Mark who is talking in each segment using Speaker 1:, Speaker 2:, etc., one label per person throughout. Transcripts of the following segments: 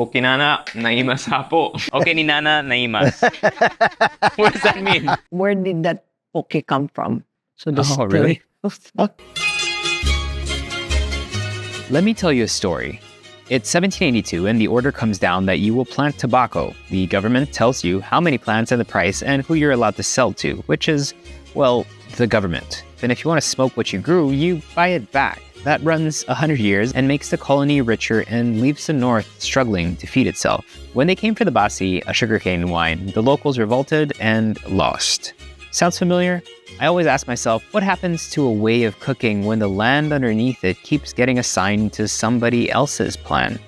Speaker 1: Poke nana, naimas hapo. Okay ni nana, naimas. What does that mean?
Speaker 2: Where did that poke come from? So
Speaker 1: Oh, really?
Speaker 3: Let me tell you a story. It's 1782 and the order comes down that you will plant tobacco. The government tells you how many plants and the price and who you're allowed to sell to, which is, well, the government. And if you want to smoke what you grew, you buy it back. That runs 100 years and makes the colony richer and leaves the north struggling to feed itself. When they came for the Basi, a sugarcane wine, the locals revolted and lost. Sounds familiar? I always ask myself, what happens to a way of cooking when the land underneath it keeps getting assigned to somebody else's plan?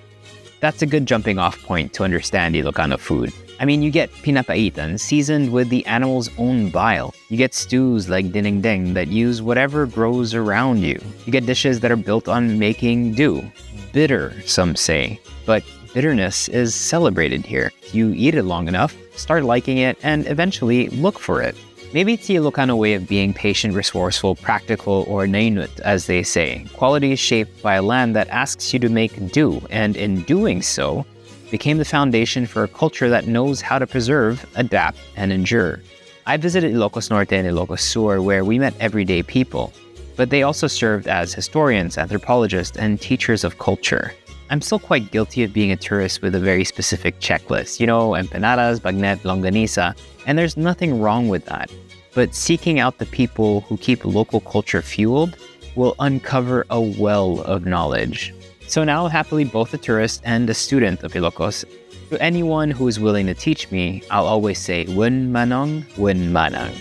Speaker 3: That's a good jumping off point to understand Ilocano food. I mean, you get pinapaitan seasoned with the animal's own bile. You get stews like dinengdeng that use whatever grows around you. You get dishes that are built on making do. Bitter, some say. But bitterness is celebrated here. You eat it long enough, start liking it, and eventually look for it. Maybe it's the Ilocano way of being patient, resourceful, practical, or nainut, as they say. Qualities shaped by a land that asks you to make do, and in doing so, became the foundation for a culture that knows how to preserve, adapt, and endure. I visited Ilocos Norte and Ilocos Sur, where we met everyday people, but they also served as historians, anthropologists, and teachers of culture. I'm still quite guilty of being a tourist with a very specific checklist. You know, empanadas, bagnet, longganisa, and there's nothing wrong with that. But seeking out the people who keep local culture fueled will uncover a well of knowledge. So now, happily both a tourist and a student of Ilocos, to anyone who is willing to teach me, I'll always say, Wun manong, wun manang.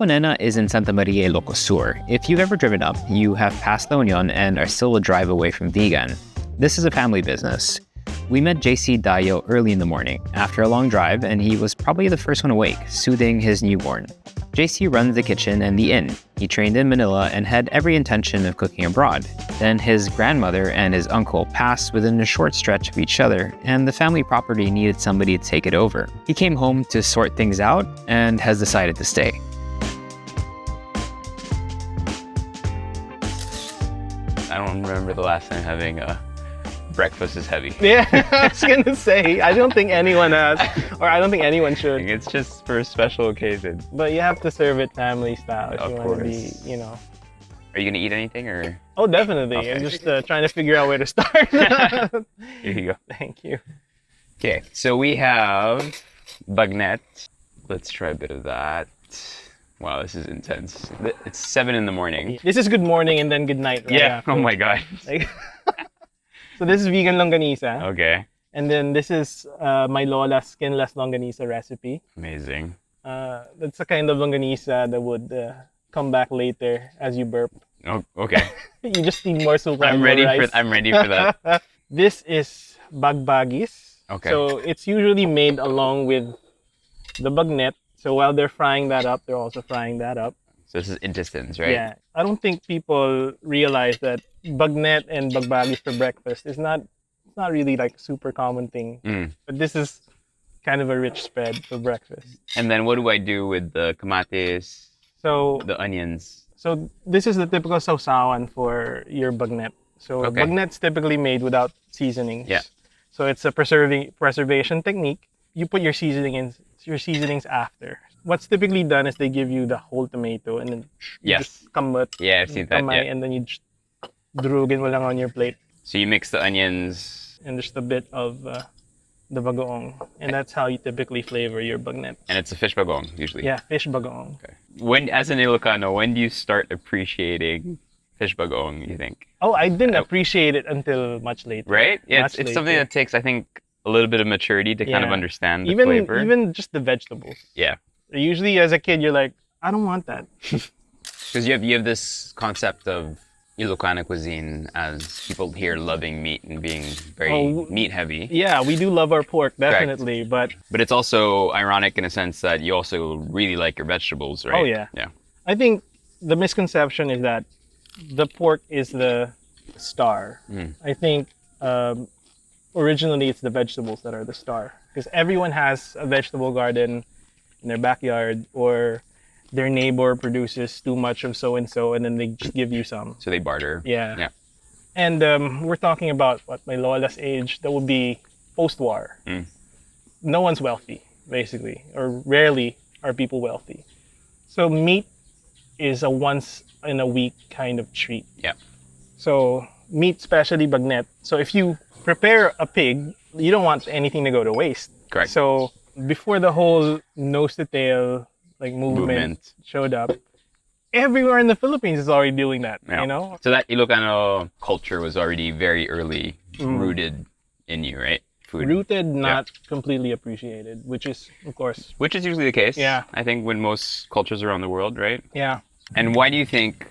Speaker 3: Nena is in Santa Maria, Ilocos Sur. If you've ever driven up, you have passed La Union and are still a drive away from Vigan. This is a family business. We met JC Dayo early in the morning, after a long drive, and he was probably the first one awake, soothing his newborn. JC runs the kitchen and the inn. He trained in Manila and had every intention of cooking abroad. Then his grandmother and his uncle passed within a short stretch of each other, and the family property needed somebody to take it over. He came home to sort things out and has decided to stay.
Speaker 1: I don't remember the last time having breakfast is heavy.
Speaker 4: Yeah, I was gonna say, I don't think anyone has, or I don't think anyone should.
Speaker 1: It's just for a special occasion.
Speaker 4: But you have to serve it family style if you want to be, you know.
Speaker 1: Are you gonna eat anything or?
Speaker 4: Oh, definitely. Okay. I'm just trying to figure out where to start.
Speaker 1: Here you go.
Speaker 4: Thank you.
Speaker 1: Okay, so we have Bagnet. Let's try a bit of that. Wow, this is intense. It's 7 in the morning.
Speaker 4: This is good morning and then good night. Right
Speaker 1: yeah.
Speaker 4: after.
Speaker 1: Oh my god.
Speaker 4: So this is vegan longganisa.
Speaker 1: Okay.
Speaker 4: And then this is my lola's skinless longganisa recipe.
Speaker 1: Amazing.
Speaker 4: That's a kind of longganisa that would come back later as you burp.
Speaker 1: Oh, okay.
Speaker 4: You just need more soup.
Speaker 1: I'm ready for that.
Speaker 4: This is bagbagis.
Speaker 1: Okay.
Speaker 4: So it's usually made along with the bagnet. So while they're frying that up, they're also frying that up.
Speaker 1: So this is intestines, right?
Speaker 4: Yeah. I don't think people realize that bagnet and bagbagis for breakfast is not really like a super common thing. But this is kind of a rich spread for breakfast.
Speaker 1: And then what do I do with the kamatis?
Speaker 4: So
Speaker 1: the onions.
Speaker 4: So this is the typical sausawan for your bagnet. So
Speaker 1: okay.
Speaker 4: Bagnet's typically made without seasonings.
Speaker 1: Yeah.
Speaker 4: So it's a preservation technique. You put your seasonings after. What's typically done is they give you the whole tomato and then just kamut.
Speaker 1: Yeah, I've seen that. Yeah.
Speaker 4: And then you just drugin mo lang on your plate.
Speaker 1: So you mix the onions
Speaker 4: and just a bit of the bagoong, and that's how you typically flavor your bagnet.
Speaker 1: And it's a fish bagoong usually.
Speaker 4: Yeah, fish bagoong.
Speaker 1: Okay. When, as an Ilocano, when do you start appreciating fish bagoong? You think?
Speaker 4: Oh, I didn't appreciate it until much later.
Speaker 1: Right? Yeah, it's something that takes, I think, a little bit of maturity to kind of understand the flavor.
Speaker 4: Even just the vegetables.
Speaker 1: Yeah.
Speaker 4: Usually, as a kid, you're like, I don't want that.
Speaker 1: Because you have this concept of Ilocano cuisine as people here loving meat and being very meat heavy.
Speaker 4: Yeah, we do love our pork, definitely.
Speaker 1: Correct. But it's also ironic in a sense that you also really like your vegetables, right?
Speaker 4: Oh, yeah.
Speaker 1: Yeah.
Speaker 4: I think the misconception is that the pork is the star. I think originally it's the vegetables that are the star. Because everyone has a vegetable garden in their backyard, or their neighbor produces too much of so-and-so, and then they just give you some.
Speaker 1: So they barter.
Speaker 4: Yeah.
Speaker 1: Yeah.
Speaker 4: And we're talking about, my lola's age, that would be post-war. No one's wealthy, basically, or rarely are people wealthy. So meat is a once-in-a-week kind of treat.
Speaker 1: Yeah.
Speaker 4: So meat, especially bagnet. So if you prepare a pig, you don't want anything to go to waste.
Speaker 1: Correct.
Speaker 4: So before the whole nose-to-tail movement showed up, everywhere in the Philippines is already doing that,
Speaker 1: Yeah. So that Ilocano culture was already very early rooted in you, right? Food.
Speaker 4: Rooted, not completely appreciated, which is, of course.
Speaker 1: Which is usually the case.
Speaker 4: Yeah.
Speaker 1: I think with most cultures around the world, right?
Speaker 4: Yeah.
Speaker 1: And why do you think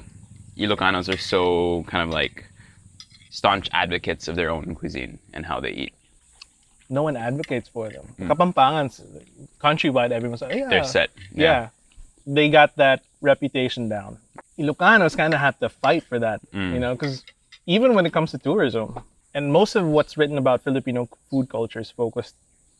Speaker 1: Ilocanos are so kind of like staunch advocates of their own cuisine and how they eat?
Speaker 4: No one advocates for them. Kapampangan, countrywide, everyone's like, yeah.
Speaker 1: They're set.
Speaker 4: Yeah. They got that reputation down. Ilocanos kind of have to fight for that, because even when it comes to tourism, and most of what's written about Filipino food culture is focused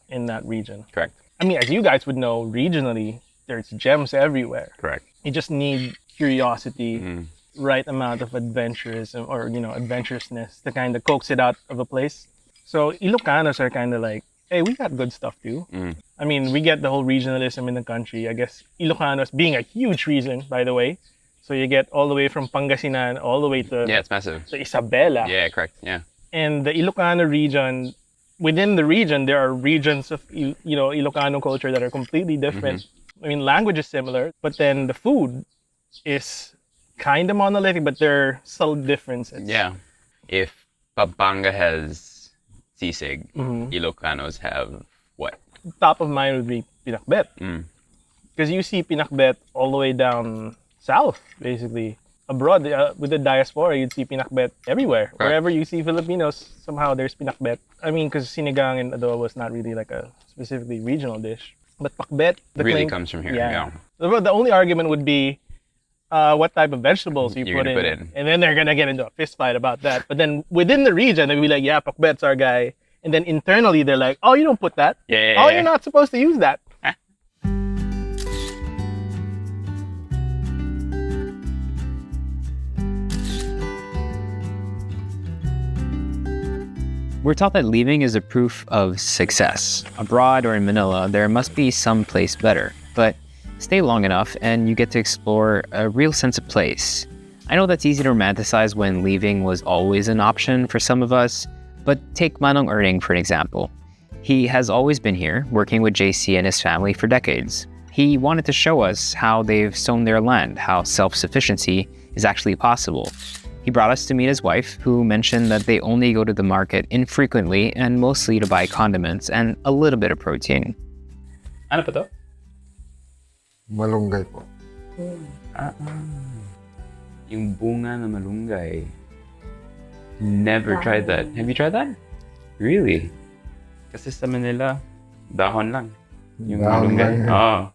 Speaker 4: in that region.
Speaker 1: Correct.
Speaker 4: I mean, as you guys would know, regionally, there's gems everywhere.
Speaker 1: Correct.
Speaker 4: You just need curiosity, right amount of adventurism or, adventurousness to kind of coax it out of a place. So Ilocanos are kind of like, hey, we got good stuff too. I mean, we get the whole regionalism in the country. I guess Ilocanos being a huge reason, by the way. So you get all the way from Pangasinan all the way to,
Speaker 1: Yeah, it's massive.
Speaker 4: to Isabela.
Speaker 1: Yeah, correct. Yeah.
Speaker 4: And the Ilocano region, within the region, there are regions of Ilocano culture that are completely different. I mean, language is similar, but then the food is kind of monolithic, but there are subtle differences.
Speaker 1: Yeah. If Pampanga has sisig, Ilocanos have what?
Speaker 4: Top of mind would be pinakbet. Because you see pinakbet all the way down south, basically. Abroad, with the diaspora, you'd see pinakbet everywhere.
Speaker 1: Right.
Speaker 4: Wherever you see Filipinos, somehow there's pinakbet. I mean, because sinigang and adobo is not really like a specifically regional dish. But pakbet,
Speaker 1: Really comes from here. Yeah.
Speaker 4: The only argument would be what type of vegetables you
Speaker 1: You're
Speaker 4: put
Speaker 1: gonna
Speaker 4: in.
Speaker 1: put in.
Speaker 4: And then they're going to get into a fist fight about that. But then within the region, they'll be like, yeah, pakbet's our guy. And then internally, they're like, oh, you don't put that.
Speaker 1: Yeah.
Speaker 4: Oh, you're not supposed to use that.
Speaker 3: We're taught that leaving is a proof of success. Abroad or in Manila, there must be some place better. But stay long enough and you get to explore a real sense of place. I know that's easy to romanticize when leaving was always an option for some of us, but take Mang Erning for an example. He has always been here, working with JC and his family for decades. He wanted to show us how they've sown their land, how self-sufficiency is actually possible. He brought us to meet his wife, who mentioned that they only go to the market infrequently and mostly to buy condiments and a little bit of protein.
Speaker 1: Ano pa to?
Speaker 5: Malunggay po.
Speaker 1: Yung bunga na malunggay. Never tried that. Have you tried that? Really? Kasi sa Manila, dahon lang. Yung
Speaker 5: Dahon
Speaker 1: malunggay.
Speaker 5: lang.
Speaker 1: Oh.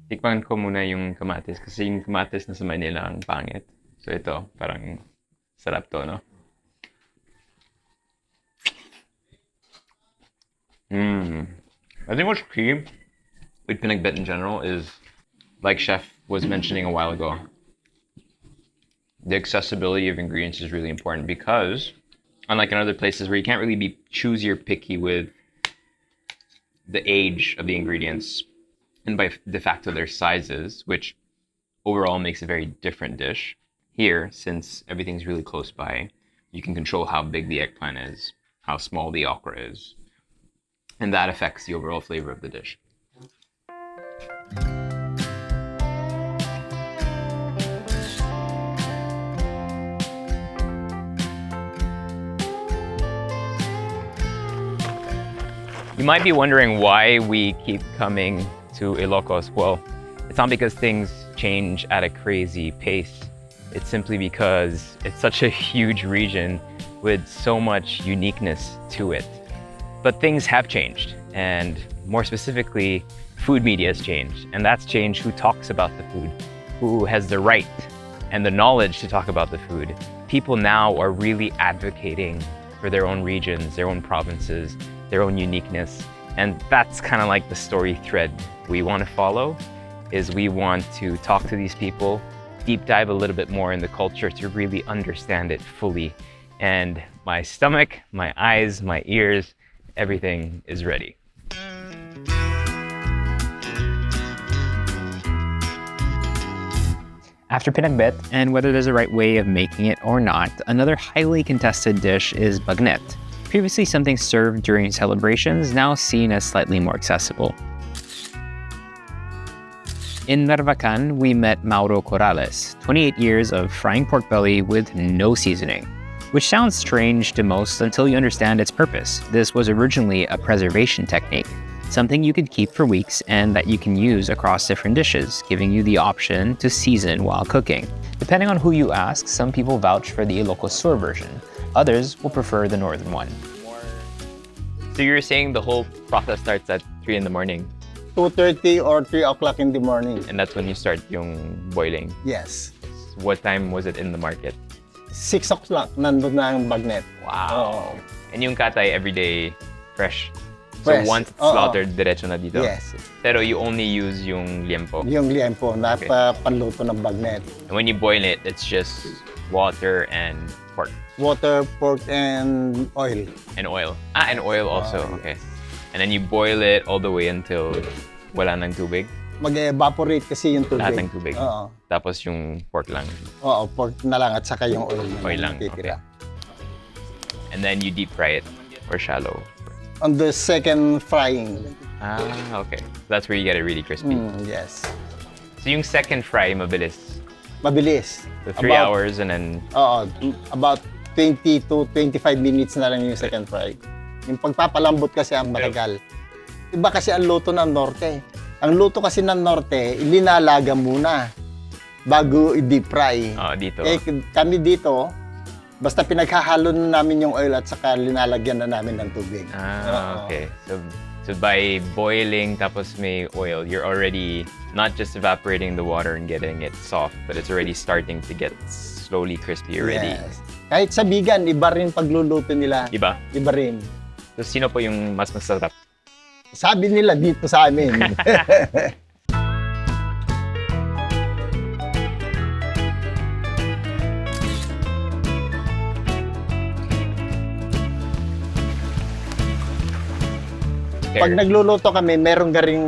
Speaker 1: Tikman ko muna yung kamatis kasi yung kamatis na sa Manila ang pangit. So ito, parang sarap to, no? I think what's key with pinakbet in general is, like Chef was mentioning a while ago, the accessibility of ingredients is really important because, unlike in other places where you can't really be choosy or picky with the age of the ingredients, and by de facto their sizes, which overall makes a very different dish. Here, since everything's really close by, you can control how big the eggplant is, how small the okra is, and that affects the overall flavor of the dish. You might be wondering why we keep coming to Ilocos. Well, it's not because things change at a crazy pace. It's simply because it's such a huge region with so much uniqueness to it. But things have changed, and more specifically, food media has changed. And that's changed who talks about the food, who has the right and the knowledge to talk about the food. People now are really advocating for their own regions, their own provinces, their own uniqueness. And that's kind of like the story thread we want to follow, is we want to talk to these people, deep dive a little bit more in the culture to really understand it fully. And my stomach, my eyes, my ears, everything is ready.
Speaker 3: After pinakbet, and whether there's a right way of making it or not, another highly contested dish is bagnet. Previously something served during celebrations, now seen as slightly more accessible. In Narvacan, we met Mauro Corrales, 28 years of frying pork belly with no seasoning. Which sounds strange to most until you understand its purpose. This was originally a preservation technique, something you could keep for weeks and that you can use across different dishes, giving you the option to season while cooking. Depending on who you ask, some people vouch for the Ilocos Sur version. Others will prefer the northern one.
Speaker 1: So you're saying the whole process starts at 3 in the morning,
Speaker 5: 2:30 or 3 o'clock in the morning.
Speaker 1: and that's when you start yung boiling.
Speaker 5: Yes.
Speaker 1: What time was it in the market?
Speaker 5: 6 o'clock, nandun na ang bagnet.
Speaker 1: Wow. And yung katay everyday fresh. So
Speaker 5: Fresh.
Speaker 1: once it's
Speaker 5: Oo.
Speaker 1: slaughtered, diretso na dito.
Speaker 5: Yes.
Speaker 1: Pero you only use yung liempo.
Speaker 5: Yung liempo na panluto ng bagnet.
Speaker 1: And when you boil it, it's just water and pork
Speaker 5: Water, pork, and oil.
Speaker 1: and oil. And oil also.
Speaker 5: Oh,
Speaker 1: Okay. And then you boil it all the way until wala nang tubig.
Speaker 5: Mag-evaporate kasi yung tubig.
Speaker 1: Lahat ng tubig.
Speaker 5: Oo.
Speaker 1: Tapos yung pork lang.
Speaker 5: Oo, pork na lang at saka yung oil. na
Speaker 1: Oil lang,
Speaker 5: natitira.
Speaker 1: And then you deep fry it or shallow.
Speaker 5: On the second frying.
Speaker 1: Okay. That's where you get it really crispy.
Speaker 5: Yes.
Speaker 1: So yung second fry, mabilis.
Speaker 5: Mabilis.
Speaker 1: So 3 hours and then...
Speaker 5: Oo, about 20 to 25 minutes na lang yung second fry. Yung pagpapalambot kasi ang matagal. Iba kasi ang luto ng norte. Ang luto kasi ng norte, linalaga muna bago i-deep fry.
Speaker 1: dito.
Speaker 5: Kami dito, basta pinaghahalo na namin yung oil at saka linalagyan na namin ng tubig.
Speaker 1: Okay. So by boiling tapos may oil, you're already not just evaporating the water and getting it soft, but it's already starting to get slowly crispy already.
Speaker 5: Yes. Kahit sa Vigan, iba rin pagluluto nila.
Speaker 1: Iba?
Speaker 5: Iba rin.
Speaker 1: So sino po yung mas masarap?
Speaker 5: Sabi nila dito sa amin. Pag nagluluto kami, meron garing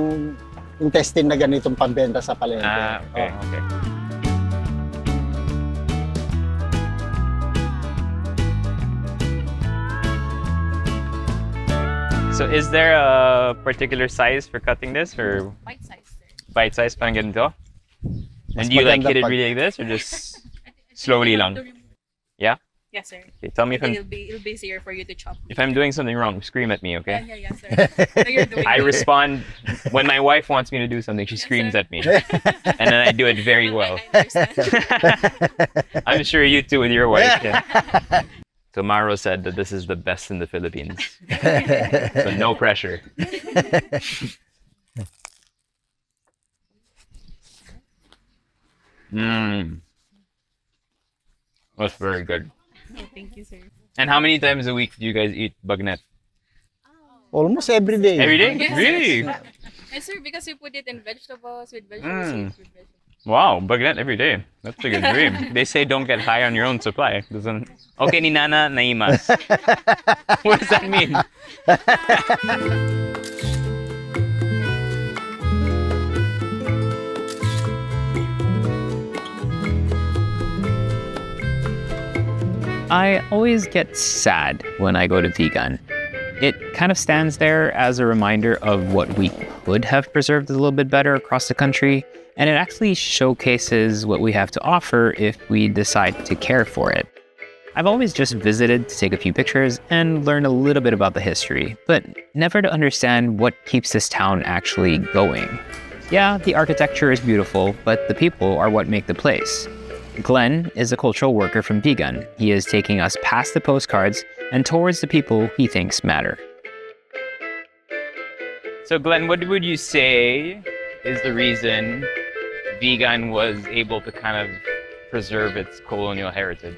Speaker 5: intestine na ganitong pambenta sa palengke.
Speaker 1: Okay.
Speaker 5: Oo.
Speaker 1: Okay. So is there a particular size for cutting this or
Speaker 6: Bite size.
Speaker 1: bite size parang ganito?
Speaker 5: Mas
Speaker 1: And do you like
Speaker 5: maganda
Speaker 1: hit it
Speaker 5: pag-
Speaker 1: really like this or just slowly lang? Yeah?
Speaker 6: Yes, sir.
Speaker 1: Okay, tell me if
Speaker 6: It'll
Speaker 1: I'm
Speaker 6: be easier for you to chop.
Speaker 1: if I'm doing something wrong, scream at me, okay?
Speaker 6: Yeah, sir. No, you're doing
Speaker 1: I
Speaker 6: good.
Speaker 1: respond when my wife wants me to do something, she screams at me. And then I do it very well.
Speaker 6: I understand.
Speaker 1: I'm sure you too with your wife. Yeah. So Maro said that this is the best in the Philippines. So no pressure. That's very good.
Speaker 6: Oh, thank you, sir.
Speaker 1: And how many times a week do you guys eat bagnet?
Speaker 5: Almost every day.
Speaker 1: Every day?
Speaker 6: Yes,
Speaker 1: Really?
Speaker 6: Yes, sir, because you put it in vegetables, with vegetables, with vegetables.
Speaker 1: Wow, bagnet every day. That's a good dream. They say don't get high on your own supply. Doesn't... Okay, ni Nana naimas. What does that mean?
Speaker 3: I always get sad when I go to Vigan. It kind of stands there as a reminder of what we could have preserved a little bit better across the country, and it actually showcases what we have to offer if we decide to care for it. I've always just visited to take a few pictures and learn a little bit about the history, but never to understand what keeps this town actually going. Yeah, the architecture is beautiful, but the people are what make the place. Glenn is a cultural worker from Vigan. He is taking us past the postcards and towards the people he thinks matter.
Speaker 1: So Glenn, what would you say is the reason Vigan was able to kind of preserve its colonial heritage?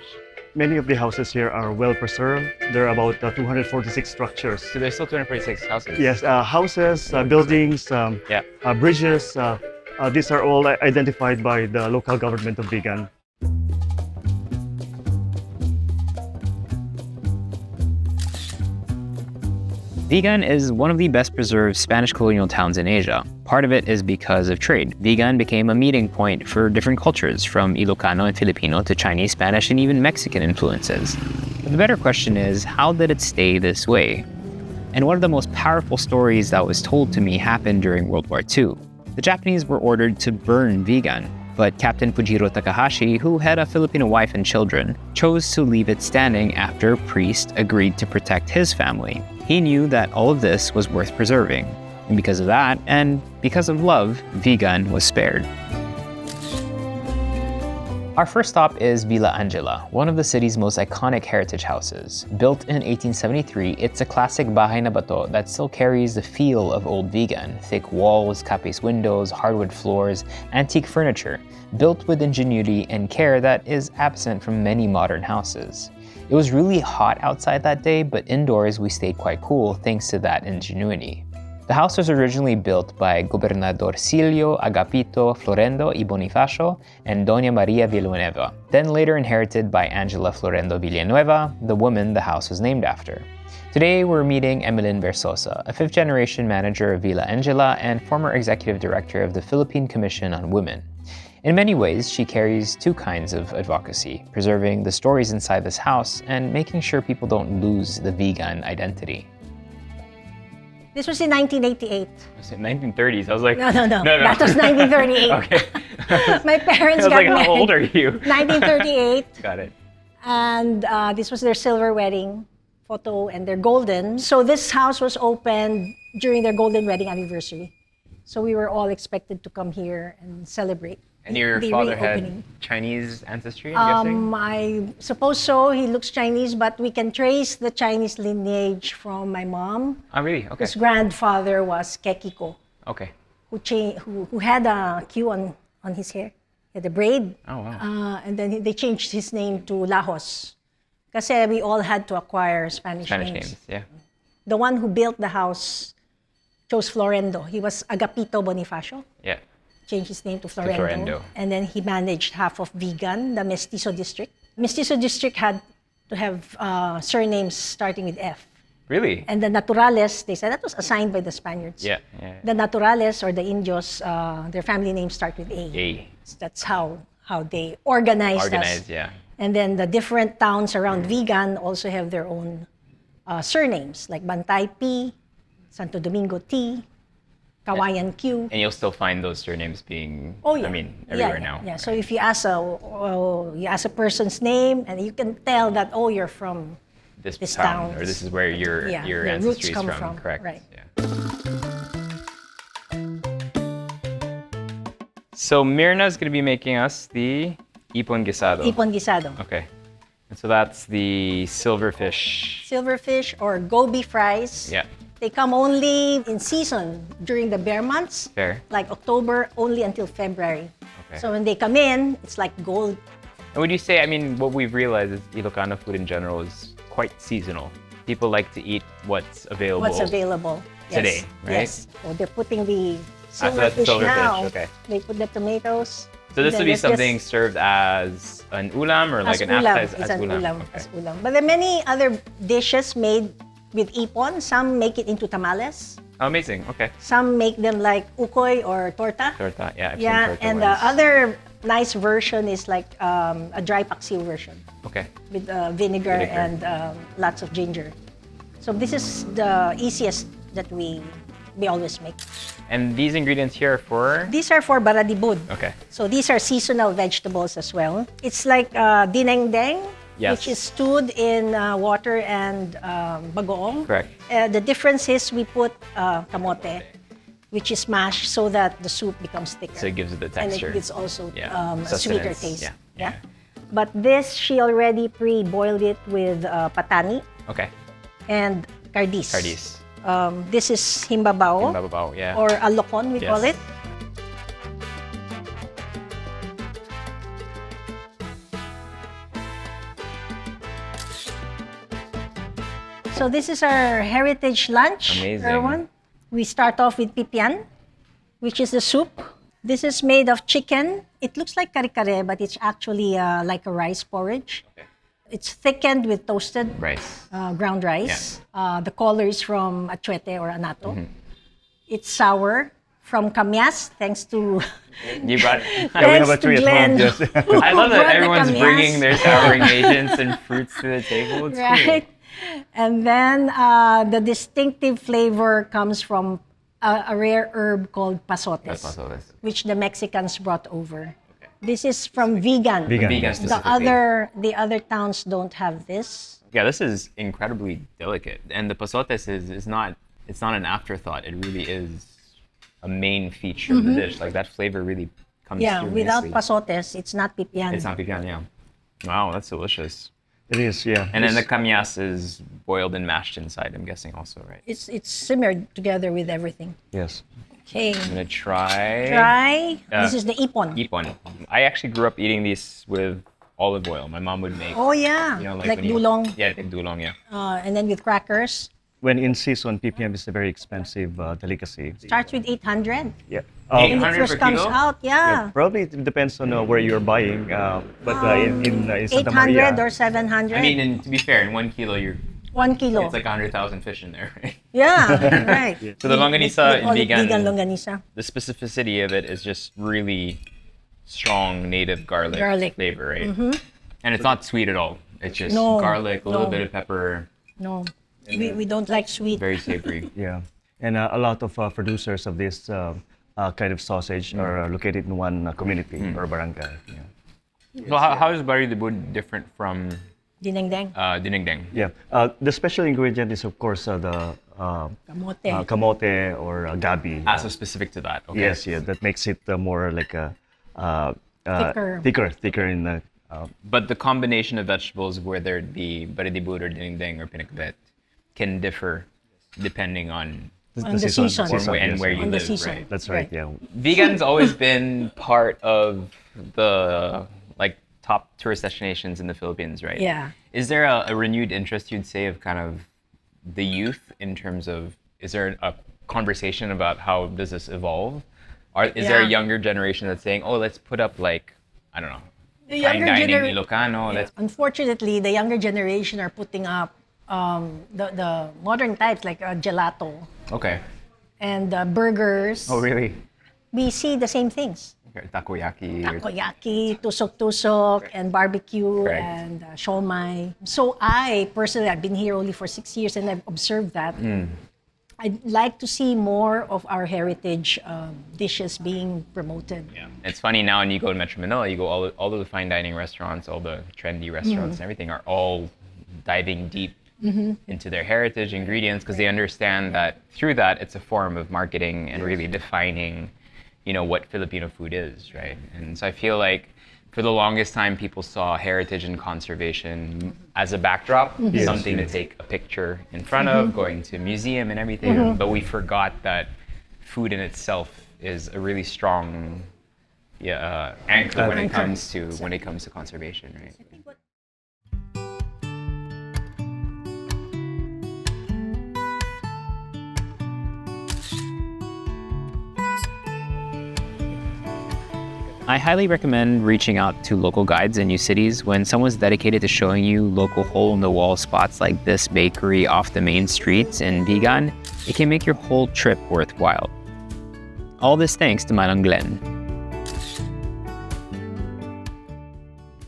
Speaker 7: Many of the houses here are well preserved. There are about 246 structures.
Speaker 1: So there's still 246 houses?
Speaker 7: Yes, houses, buildings, bridges. These are all identified by the local government of Vigan.
Speaker 3: Vigan is one of the best preserved Spanish colonial towns in Asia. Part of it is because of trade. Vigan became a meeting point for different cultures, from Ilocano and Filipino to Chinese, Spanish, and even Mexican influences. But the better question is, how did it stay this way? And one of the most powerful stories that was told to me happened during World War II. The Japanese were ordered to burn Vigan, but Captain Fujiro Takahashi, who had a Filipino wife and children, chose to leave it standing after a priest agreed to protect his family. He knew that all of this was worth preserving, and because of that, and because of love, Vigan was spared. Our first stop is Villa Angela, one of the city's most iconic heritage houses. Built in 1873, it's a classic bahay na bato that still carries the feel of old Vigan. Thick walls, capes windows, hardwood floors, antique furniture, built with ingenuity and care that is absent from many modern houses. It was really hot outside that day, but indoors we stayed quite cool thanks to that ingenuity. The house was originally built by Gobernador Silio, Agapito, Florendo y Bonifacio, and Doña Maria Villanueva, then later inherited by Angela Florendo Villanueva, the woman the house was named after. Today we're meeting Emelyn Versosa, a fifth-generation manager of Villa Angela and former executive director of the Philippine Commission on Women. In many ways, she carries two kinds of advocacy, preserving the stories inside this house and making sure people don't lose the Vigan identity.
Speaker 8: This was in 1988.
Speaker 1: Was it 1930s? I was like,
Speaker 8: No. That was 1938.
Speaker 1: Okay.
Speaker 8: My parents
Speaker 1: I was
Speaker 8: got
Speaker 1: like,
Speaker 8: married.
Speaker 1: how old are you?
Speaker 8: 1938.
Speaker 1: Got it.
Speaker 8: And this was their silver wedding photo and their golden. So this house was opened during their golden wedding anniversary. So we were all expected to come here and celebrate.
Speaker 1: And your
Speaker 8: the
Speaker 1: father
Speaker 8: reopening.
Speaker 1: had Chinese ancestry, I'm guessing?
Speaker 8: I suppose so. He looks Chinese, but we can trace the Chinese lineage from my mom.
Speaker 1: Oh, really? Okay.
Speaker 8: His grandfather was Kekiko,
Speaker 1: Okay.
Speaker 8: who had a queue on his hair. He had a braid.
Speaker 1: Oh, wow.
Speaker 8: And then they changed his name to Lajos. Kasi we all had to acquire Spanish names.
Speaker 1: Yeah.
Speaker 8: The one who built the house chose Florendo. He was Agapito Bonifacio.
Speaker 1: Yeah.
Speaker 8: Changed his name to Florendo.
Speaker 1: Florendo.
Speaker 8: And then he managed half of Vigan, the Mestizo district. Mestizo district had to have surnames starting with F.
Speaker 1: Really?
Speaker 8: And the Naturales, they said that was assigned by the Spaniards.
Speaker 1: Yeah.
Speaker 8: The Naturales or the Indios, their family names start with A.
Speaker 1: A.
Speaker 8: That's how they organized us.
Speaker 1: Organized, yeah.
Speaker 8: And then the different towns around Vigan also have their own surnames, like Bantay P, Santo Domingo T, Kawayan Q.
Speaker 1: And you'll still find those surnames being,
Speaker 8: Yeah.
Speaker 1: I mean, everywhere now.
Speaker 8: Yeah. So if you ask a person's name, and you can tell that you're from
Speaker 1: This
Speaker 8: town,
Speaker 1: or this is where your
Speaker 8: your
Speaker 1: ancestry
Speaker 8: roots
Speaker 1: is
Speaker 8: come
Speaker 1: from. Correct.
Speaker 8: Right.
Speaker 1: Yeah. So Mirna's going to be making us the ipon guisado.
Speaker 8: Ipon guisado.
Speaker 1: Okay. And so that's the silverfish.
Speaker 8: Silverfish or goby fries.
Speaker 1: Yeah.
Speaker 8: They come only in season during the bear months.
Speaker 1: Fair.
Speaker 8: Like October only until February.
Speaker 1: Okay.
Speaker 8: So when they come in, it's like gold.
Speaker 1: And would you say, I mean, what we've realized is Ilocano food in general is quite seasonal. People like to eat what's available.
Speaker 8: Today,
Speaker 1: right?
Speaker 8: Yes. So they're putting the
Speaker 1: So that's
Speaker 8: silverfish
Speaker 1: silverfish,
Speaker 8: now.
Speaker 1: okay.
Speaker 8: They put the tomatoes.
Speaker 1: So this
Speaker 8: and
Speaker 1: would
Speaker 8: then
Speaker 1: be
Speaker 8: it's
Speaker 1: something
Speaker 8: just
Speaker 1: served as an ulam or like
Speaker 8: as
Speaker 1: an
Speaker 8: ulam.
Speaker 1: appetizer?
Speaker 8: It's
Speaker 1: As
Speaker 8: an ulam.
Speaker 1: Okay.
Speaker 8: As ulam. But there are many other dishes made with ipon. Some make it into tamales.
Speaker 1: Oh, amazing. Okay.
Speaker 8: Some make them like ukoy or torta.
Speaker 1: Torta. Yeah. I've seen
Speaker 8: Yeah,
Speaker 1: torta
Speaker 8: and
Speaker 1: ones.
Speaker 8: the other nice version is like a dry paksiw version
Speaker 1: Okay.
Speaker 8: with vinegar and lots of ginger. So this is the easiest that we always make.
Speaker 3: And these ingredients here are for?
Speaker 8: These are for baradibud.
Speaker 3: Okay.
Speaker 8: So these are seasonal vegetables as well. It's like dinengdeng,
Speaker 3: Yes.
Speaker 8: which is stewed in water and bagoong.
Speaker 3: Correct.
Speaker 8: The difference is we put kamote, which is mashed so that the soup becomes thicker.
Speaker 3: So it gives it the
Speaker 8: And
Speaker 3: texture.
Speaker 8: it gives also
Speaker 3: Yeah.
Speaker 8: a sweeter
Speaker 3: Sustenance.
Speaker 8: taste.
Speaker 3: Yeah.
Speaker 8: But this, she already pre-boiled it with patani
Speaker 3: Okay.
Speaker 8: and cardis.
Speaker 3: Cardis.
Speaker 8: This is himbabao,
Speaker 3: Bababao, yeah.
Speaker 8: or alocon, we
Speaker 3: Yes.
Speaker 8: call it. So this is our heritage lunch,
Speaker 3: Amazing.
Speaker 8: Erwan. We start off with pipian, which is the soup. This is made of chicken. It looks like kare-kare, but it's actually like a rice porridge. It's thickened with toasted
Speaker 3: Rice.
Speaker 8: ground rice. The color is from achuete or anato. It's sour from kamyas, thanks to
Speaker 3: You brought.
Speaker 7: Yeah, we have a tree at home.
Speaker 8: Glenn.
Speaker 7: Yes.
Speaker 3: I love that
Speaker 8: Brought the
Speaker 3: everyone's
Speaker 8: kamyas.
Speaker 3: bringing their souring agents and fruits to the table. It's
Speaker 8: Right. And then the distinctive flavor comes from a rare herb called pasotes,
Speaker 3: cool.
Speaker 8: which the Mexicans brought over. This is from Vigan.
Speaker 7: Vigan.
Speaker 3: Vegan
Speaker 7: yes.
Speaker 3: specifically.
Speaker 8: The other towns don't have this.
Speaker 3: Yeah, this is incredibly delicate, and the pasotes is not. It's not an afterthought. It really is a main feature of the dish. Like that flavor really comes
Speaker 8: Yeah,
Speaker 3: through
Speaker 8: without
Speaker 3: nicely.
Speaker 8: pasotes, it's not pipian.
Speaker 3: It's not pipian, yeah. Wow, that's delicious.
Speaker 7: It is, yeah.
Speaker 3: And then the kamyas is boiled and mashed inside, I'm guessing also, right?
Speaker 8: It's simmered together with everything.
Speaker 7: Yes.
Speaker 8: Okay.
Speaker 3: I'm gonna try.
Speaker 8: Try.
Speaker 3: Yeah.
Speaker 8: This is the ipon.
Speaker 3: Ipon. I actually grew up eating these with olive oil. My mom would make.
Speaker 8: Oh yeah,
Speaker 3: You know,
Speaker 8: like
Speaker 3: when you-
Speaker 8: dulong.
Speaker 3: Yeah, like dulong, yeah.
Speaker 8: And then with crackers.
Speaker 7: When in season, PPM is a very expensive delicacy.
Speaker 8: Starts with 800.
Speaker 7: Yeah.
Speaker 8: When it
Speaker 3: 800
Speaker 8: first
Speaker 3: per
Speaker 8: comes
Speaker 3: kilo?
Speaker 8: out, yeah.
Speaker 7: Probably it depends on where you're buying, but in Santa
Speaker 8: 800
Speaker 7: Maria,
Speaker 8: or 700.
Speaker 3: I mean, and to be fair, in 1 kilo,
Speaker 8: 1 kilo.
Speaker 3: it's like 100,000 fish in there, right?
Speaker 8: Yeah, right.
Speaker 3: So the longganisa
Speaker 8: We
Speaker 3: in
Speaker 8: call it
Speaker 3: vegan,
Speaker 8: vegan longganisa.
Speaker 3: the specificity of it is just really strong native garlic,
Speaker 8: Garlic.
Speaker 3: flavor, right? And it's not sweet at all. It's just
Speaker 8: No,
Speaker 3: garlic, a little
Speaker 8: no.
Speaker 3: bit of pepper,
Speaker 8: No, we don't like sweet.
Speaker 3: very savory.
Speaker 7: yeah, and a lot of producers of this kind of sausage are located in one community or barangay. Yeah.
Speaker 1: So how is Bari de Bud different from
Speaker 8: Dinengdeng.
Speaker 1: Dinengdeng?
Speaker 7: Yeah. The special ingredient is of course the
Speaker 8: Kamote.
Speaker 7: kamote or gabi.
Speaker 1: So specific to that. Okay.
Speaker 7: Yes, yeah, that makes it more like a
Speaker 8: Thicker.
Speaker 7: thicker in the.
Speaker 1: But the combination of vegetables, whether it be Bari de Bud or Dinengdeng or pinakbet, can differ depending on
Speaker 8: On the season.
Speaker 1: and where you
Speaker 8: On the
Speaker 1: live,
Speaker 8: season.
Speaker 1: right?
Speaker 7: That's right. Yeah.
Speaker 1: Vegan's always been part of the like top tourist destinations in the Philippines, right?
Speaker 8: Yeah.
Speaker 1: Is there a renewed interest, you'd say, of kind of the youth in terms of, is there a conversation about how does this evolve? Or is there a
Speaker 8: Yeah.
Speaker 1: younger generation that's saying, oh, let's put up like, I don't know,
Speaker 8: The
Speaker 1: fine
Speaker 8: younger
Speaker 1: dining
Speaker 8: genera-
Speaker 1: Ilocano, let's
Speaker 8: Unfortunately, the younger generation are putting up the modern types like gelato
Speaker 1: okay.
Speaker 8: and burgers.
Speaker 1: Oh, really?
Speaker 8: We see the same things.
Speaker 1: Okay, takoyaki. or-
Speaker 8: Takoyaki, tusok-tusok, and barbecue,
Speaker 1: Correct.
Speaker 8: and siomai. So I, personally, I've been here only for 6 years and I've observed that. I'd like to see more of our heritage dishes being promoted.
Speaker 1: Yeah. It's funny now when you go to Metro Manila, you go all of the fine dining restaurants, all the trendy restaurants and everything are all diving deep into their heritage ingredients because they understand that through that it's a form of marketing and really defining, you know, what Filipino food is, right? And so I feel like for the longest time people saw heritage and conservation as a backdrop, something to take a picture in front of, going to a museum and everything, but we forgot that food in itself is a really strong anchor when it comes to conservation, right?
Speaker 3: I highly recommend reaching out to local guides in new cities when someone's dedicated to showing you local hole-in-the-wall spots like this bakery off the main streets in Vigan. It can make your whole trip worthwhile. All this thanks to Manang Glenn.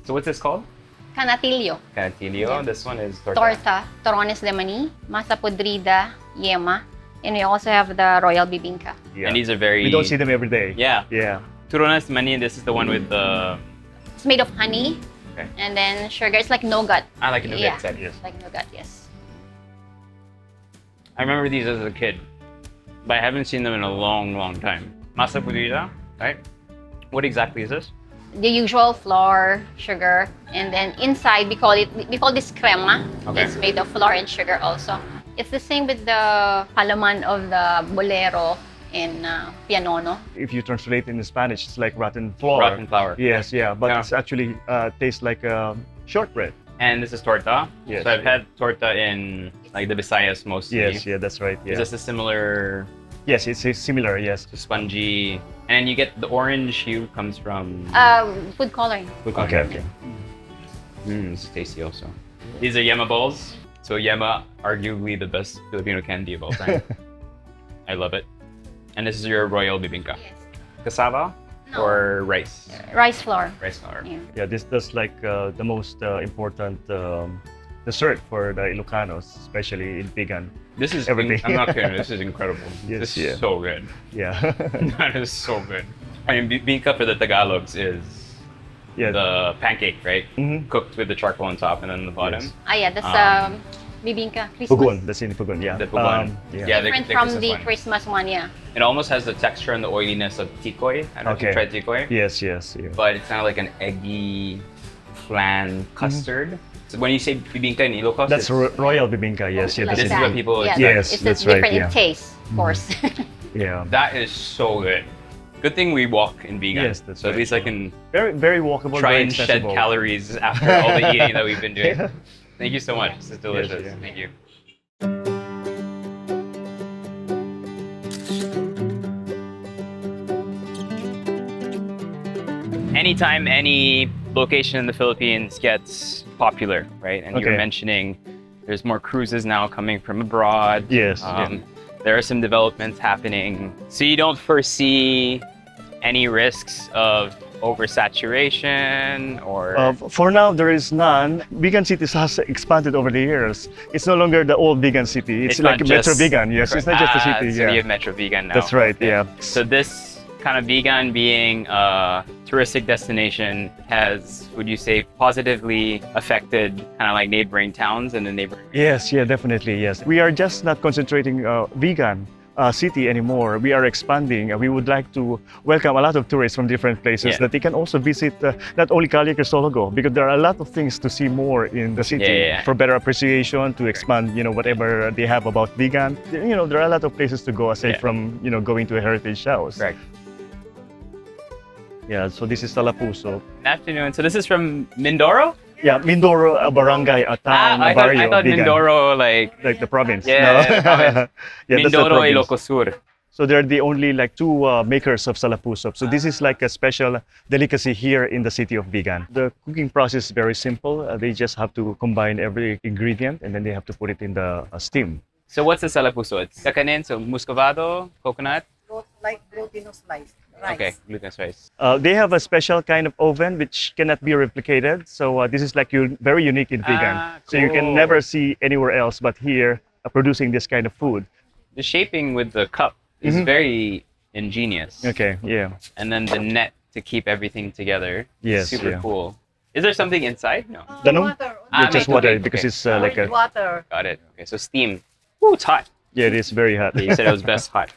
Speaker 3: So what's this called?
Speaker 9: Canatillo,
Speaker 3: Cantillo.
Speaker 9: Yeah.
Speaker 3: This one is torta.
Speaker 9: torta, torones de maní, masa podrida, yema, and we also have the royal bibingka.
Speaker 7: Yeah.
Speaker 3: And these are very...
Speaker 7: We don't see them every day.
Speaker 3: Yeah.
Speaker 7: Yeah.
Speaker 3: Turonas mani, this is the one with the...
Speaker 9: It's made of honey,
Speaker 3: Okay.
Speaker 9: and then sugar. It's like nougat.
Speaker 3: I like it a
Speaker 9: Yeah.
Speaker 3: bit set.
Speaker 7: Yes.
Speaker 9: Like nougat, yes.
Speaker 3: I remember these as a kid, but I haven't seen them in a long, long time. Masa podrida, right? What exactly is this?
Speaker 9: The usual flour, sugar, and then inside we call this crema.
Speaker 3: Okay.
Speaker 9: It's made of flour and sugar also. It's the same with the palaman of the bolero in pianono.
Speaker 7: If you translate in Spanish, it's like rotten flour.
Speaker 3: Rotten flour.
Speaker 7: Yes, yeah, but
Speaker 3: Yeah.
Speaker 7: it's actually tastes like shortbread.
Speaker 3: And this is torta.
Speaker 7: Yes.
Speaker 3: So I've had torta in like the Visayas mostly.
Speaker 7: Yes, yeah, that's right. Yeah.
Speaker 3: Is this a similar
Speaker 7: Yes, it's similar. Yes.
Speaker 3: spongy? And you get the orange hue comes from
Speaker 9: Food coloring.
Speaker 7: Okay.
Speaker 3: This is tasty also. These are yema balls. So yema, arguably the best Filipino candy of all time. I love it. And this is your royal bibingka. Cassava
Speaker 9: No.
Speaker 3: or rice?
Speaker 9: Rice flour.
Speaker 3: Rice flour.
Speaker 9: Yeah.
Speaker 7: Yeah, that's like the most important dessert for the Ilocanos, especially in Vigan.
Speaker 3: This is,
Speaker 7: Everything.
Speaker 3: I'm not kidding, this is incredible.
Speaker 7: Yes,
Speaker 3: This
Speaker 7: yeah.
Speaker 3: is so good.
Speaker 7: Yeah.
Speaker 3: That is so good. I mean, bibingka for the Tagalogs is
Speaker 7: Yeah.
Speaker 3: the pancake, right?
Speaker 7: Mhm.
Speaker 3: Cooked with the charcoal on top and then the bottom.
Speaker 7: Yes.
Speaker 9: Yeah, that's bibingka. Christmas.
Speaker 7: Pugon, that's in Pugon. Yeah.
Speaker 3: The pugon.
Speaker 7: Yeah.
Speaker 9: Different
Speaker 3: the
Speaker 9: from
Speaker 3: Christmas
Speaker 9: the
Speaker 3: one.
Speaker 9: Christmas one, yeah.
Speaker 3: It almost has the texture and the oiliness of tikoy. I don't know if you
Speaker 7: Okay.
Speaker 3: tried tikoy.
Speaker 7: Yes. Yes. Yeah.
Speaker 3: But it's kind of like an eggy flan custard. So when you say bibingka in Ilocos,
Speaker 7: That's
Speaker 3: it's-
Speaker 7: royal bibingka. Yes. Yeah.
Speaker 9: Like
Speaker 3: this is
Speaker 7: That's
Speaker 3: what
Speaker 9: that.
Speaker 3: people
Speaker 9: Yeah,
Speaker 3: expect.
Speaker 7: Yes,
Speaker 9: it's
Speaker 7: that's
Speaker 9: different
Speaker 7: right,
Speaker 9: in
Speaker 7: yeah.
Speaker 9: taste, of course.
Speaker 7: Yeah.
Speaker 3: That is so good. Good thing we walk in vegan.
Speaker 7: Yes, that's
Speaker 3: so at
Speaker 7: right.
Speaker 3: least I can
Speaker 7: Very, very walkable.
Speaker 3: try
Speaker 7: very
Speaker 3: and shed
Speaker 7: accessible.
Speaker 3: calories after all the eating that we've been doing. Thank you so much. This is delicious.
Speaker 7: yeah.
Speaker 3: Thank you. Anytime any location in the Philippines gets popular, right? And you were
Speaker 7: Okay.
Speaker 3: mentioning there's more cruises now coming from abroad.
Speaker 7: Yes.
Speaker 3: There are some developments happening. So you don't foresee any risks of oversaturation or
Speaker 7: For now, there is none. Vegan cities has expanded over the years. It's no longer the old vegan city. It's like
Speaker 3: not
Speaker 7: Metro
Speaker 3: just-
Speaker 7: Vegan. Yes, it's not just a city.
Speaker 3: So
Speaker 7: Yeah,
Speaker 3: you have Metro Vegan now.
Speaker 7: that's right.
Speaker 3: Okay.
Speaker 7: Yeah.
Speaker 3: So this kind of vegan being a touristic destination has, would you say, positively affected kind of like neighboring towns and the neighboring?
Speaker 7: Yes, yeah, definitely. Yes, we are just not concentrating vegan city anymore. We are expanding. We would like to welcome a lot of tourists from different places
Speaker 3: Yeah.
Speaker 7: that they can also visit not only Calle Crisologo, because there are a lot of things to see more in the city
Speaker 3: Yeah.
Speaker 7: for better appreciation, to expand, whatever they have about vegan. There are a lot of places to go aside
Speaker 3: Yeah.
Speaker 7: from, going to a heritage house.
Speaker 3: Right.
Speaker 7: Yeah, so this is Talapuso.
Speaker 3: Good afternoon. So this is from Mindoro?
Speaker 7: Yeah, Mindoro, a barangay, a town,
Speaker 3: I
Speaker 7: a barrio.
Speaker 3: thought
Speaker 7: vegan.
Speaker 3: Mindoro like
Speaker 7: Like the province.
Speaker 3: Yeah,
Speaker 7: no?
Speaker 3: the province.
Speaker 7: Yeah, that's the
Speaker 3: Mindoro
Speaker 7: province.
Speaker 3: Ilocos Sur.
Speaker 7: So they're the only two makers of salapusop. So this is like a special delicacy here in the city of Vigan. The cooking process is very simple. They just have to combine every ingredient and then they have to put it in the steam.
Speaker 3: So what's the salapuso? It's kakanin, so muscovado, coconut.
Speaker 2: Like glutinous rice.
Speaker 3: Okay, glutinous rice.
Speaker 7: They have a special kind of oven which cannot be replicated. So this is like very unique in Vigan. So you can
Speaker 3: cool.
Speaker 7: never see anywhere else but here producing this kind of food.
Speaker 3: The shaping with the cup is very ingenious.
Speaker 7: Okay, yeah.
Speaker 3: And then the net to keep everything together.
Speaker 7: Yes,
Speaker 3: Super
Speaker 7: yeah.
Speaker 3: cool. Is there something inside? No.
Speaker 7: Danong? Yeah, just
Speaker 3: may
Speaker 7: water
Speaker 3: tubig.
Speaker 7: because
Speaker 3: Okay.
Speaker 7: it's like a...
Speaker 2: Water.
Speaker 3: Got it. Okay, so steam. Ooh, it's hot.
Speaker 7: Yeah, it is very hot.
Speaker 3: Yeah, you said it was best hot.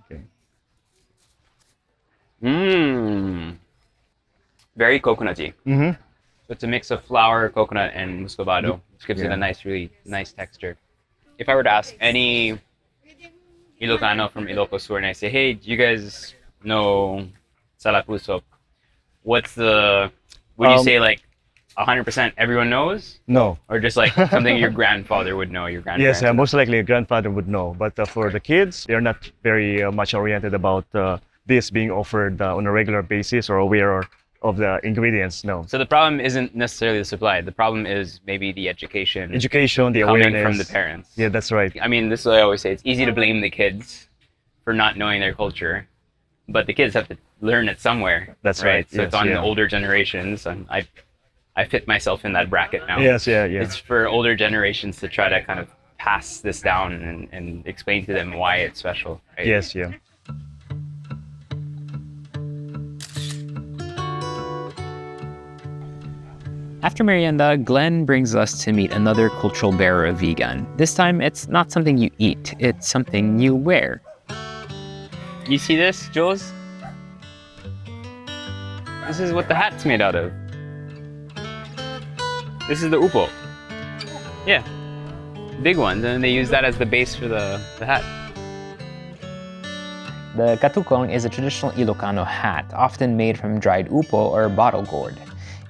Speaker 7: Okay.
Speaker 3: Mmm. Very coconutty.
Speaker 7: Mm-hmm.
Speaker 3: So it's a mix of flour, coconut, and muscovado, which gives it
Speaker 7: Yeah.
Speaker 3: a nice, really nice texture. If I were to ask any Ilocano from Ilocos Sur and I say, hey, do you guys know salapusop? What's the, would you say like 100% everyone knows?
Speaker 7: No.
Speaker 3: Or just like something your grandfather would know, your grandparents?
Speaker 7: Yes, most likely a grandfather would know. But for the kids, they're not very much oriented about this being offered on a regular basis or aware of the ingredients. No.
Speaker 3: So the problem isn't necessarily the supply. The problem is maybe the education
Speaker 7: Education, the
Speaker 3: coming
Speaker 7: awareness.
Speaker 3: from the parents.
Speaker 7: Yeah, that's right.
Speaker 3: I mean, this is what I always say. It's easy to blame the kids for not knowing their culture, but the kids have to learn it somewhere.
Speaker 7: That's right,
Speaker 3: So it's
Speaker 7: yes,
Speaker 3: on
Speaker 7: yeah.
Speaker 3: the older generations. And I fit myself in that bracket now.
Speaker 7: Yes, yeah, yeah.
Speaker 3: It's for older generations to try to kind of pass this down and explain to them why it's special. Right?
Speaker 7: Yes, yeah.
Speaker 3: After merienda, Glenn brings us to meet another cultural bearer of vegan. This time, it's not something you eat, it's something you wear. You see this, Jules? This is what the hat's made out of. This is the upo. Yeah, big ones, and they use that as the base for the hat. The katukong is a traditional Ilocano hat, often made from dried upo or bottle gourd.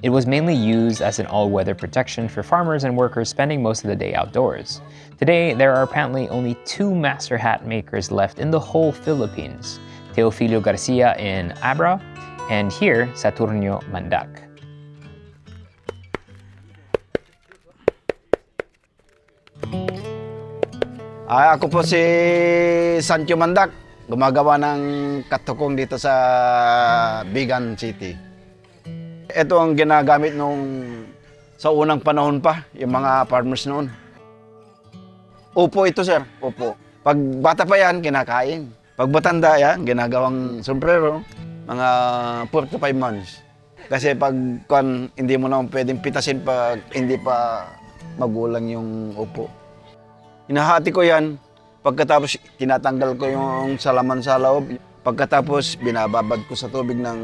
Speaker 3: It was mainly used as an all-weather protection for farmers and workers spending most of the day outdoors. Today, there are apparently only 2 master hat makers left in the whole Philippines, Teofilo Garcia in Abra, and here, Saturnino, Mandac.
Speaker 10: Ako po si Sancho Mandac, gumagawa ng katukong dito sa Vigan City. Ito ang ginagamit sa unang panahon pa, yung mga farmers noon. Upo ito, sir, upo. Pag bata pa yan, kinakain. Pag matanda yan, ginagawang sombrero, mga 4 to 5 months. Kasi pag hindi mo naman pwedeng pitasin pag hindi pa magulang yung upo. Hinahati ko yan, pagkatapos tinatanggal ko yung salaman sa loob. Pagkatapos binababad ko sa tubig ng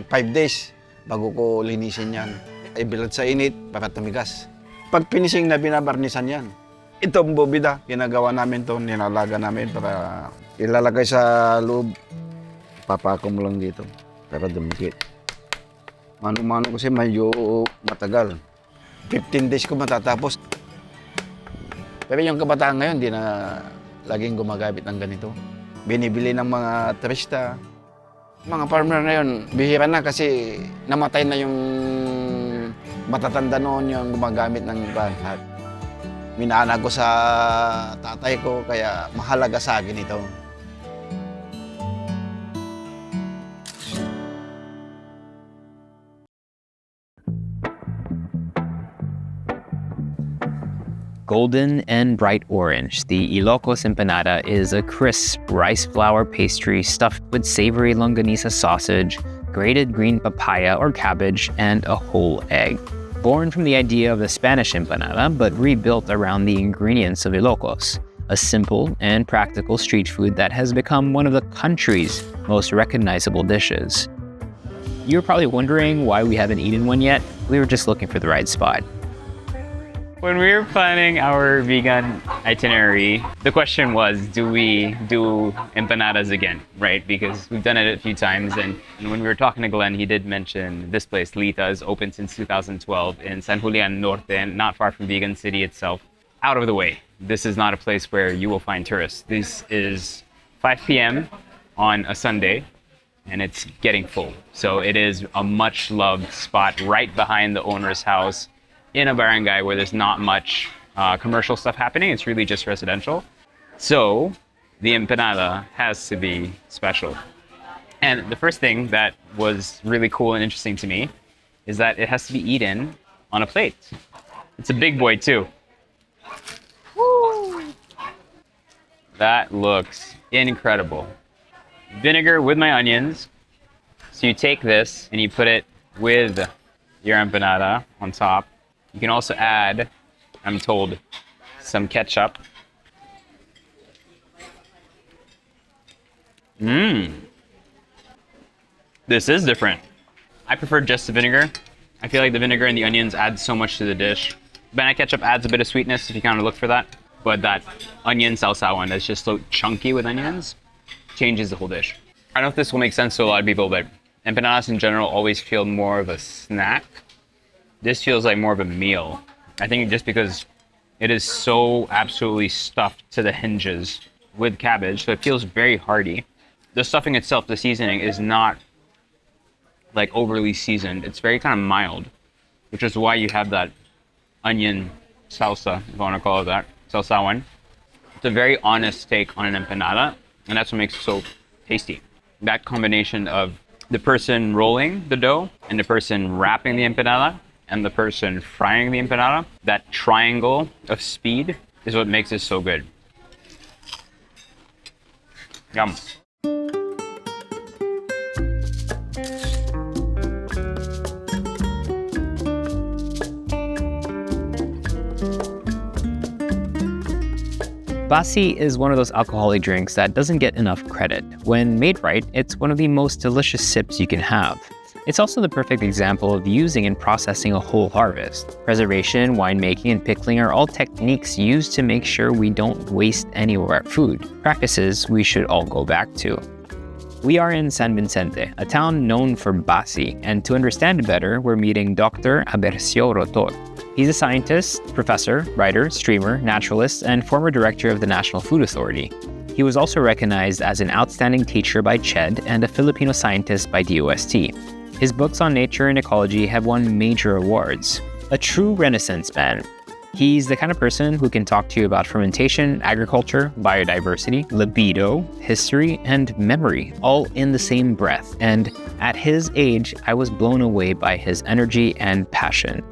Speaker 10: 5 days bago ko linisin yan. Ibilad sa init para tumigas. Pag finishing na binabarnisan yan. Itong bobida, ginagawa namin to, ninalaga namin para ilalagay sa loob. Papako mo lang dito para dumikit. Mano-mano kasi medyo matagal. 15 days ko matatapos. Pero yung kabataan ngayon, hindi na laging gumagamit ng ganito. Binibili ng mga turista. Mga farmer ngayon, bihira na kasi namatay na yung matatanda noon yung gumagamit ng hat. Minana ko sa tatay ko, kaya mahalaga sa akin ito.
Speaker 3: Golden and bright orange, the Ilocos Empanada is a crisp rice flour pastry stuffed with savory longganisa sausage, grated green papaya or cabbage, and a whole egg. Born from the idea of the Spanish empanada, but rebuilt around the ingredients of Ilocos, a simple and practical street food that has become one of the country's most recognizable dishes. You're probably wondering why we haven't eaten one yet. We were just looking for the right spot. When we were planning our vegan itinerary, the question was, do we do empanadas again, right? Because we've done it a few times, and when we were talking to Glenn, he did mention this place, Lita, is open since 2012 in San Julian Norte, not far from Vigan City itself. Out of the way. This is not a place where you will find tourists. This is 5 p.m. on a Sunday, and it's getting full. So it is a much-loved spot right behind the owner's house, in a barangay where there's not much commercial stuff happening. It's really just residential. So the empanada has to be special. And the first thing that was really cool and interesting to me is that it has to be eaten on a plate. It's a big boy too. Woo! That looks incredible. Vinegar with my onions. So you take this and you put it with your empanada on top. You can also add, I'm told, some ketchup. This is different. I prefer just the vinegar. I feel like the vinegar and the onions add so much to the dish. Bagnet ketchup adds a bit of sweetness if you kind of look for that. But that onion salsawan that's just so chunky with onions changes the whole dish. I don't know if this will make sense to a lot of people, but empanadas in general always feel more of a snack. This feels like more of a meal. I think just because it is so absolutely stuffed to the hinges with cabbage, so it feels very hearty. The stuffing itself, the seasoning, is not like overly seasoned. It's very kind of mild, which is why you have that onion salsa, if I want to call it that, salsawan. It's a very honest take on an empanada, and that's what makes it so tasty. That combination of the person rolling the dough and the person wrapping the empanada
Speaker 1: and the person frying the empanada, that triangle of speed is what makes it so good. Yum.
Speaker 3: Basi is one of those alcoholic drinks that doesn't get enough credit. When made right, it's one of the most delicious sips you can have. It's also the perfect example of using and processing a whole harvest. Preservation, winemaking, and pickling are all techniques used to make sure we don't waste any of our food, practices we should all go back to. We are in San Vicente, a town known for Basi, and to understand it better, we're meeting Dr. Rotor. He's a scientist, professor, writer, streamer, naturalist, and former director of the National Food Authority. He was also recognized as an outstanding teacher by CHED and a Filipino scientist by DOST. His books on nature and ecology have won major awards. A true Renaissance man. He's the kind of person who can talk to you about fermentation, agriculture, biodiversity, libido, history, and memory, all in the same breath. And at his age, I was blown away by his energy and passion.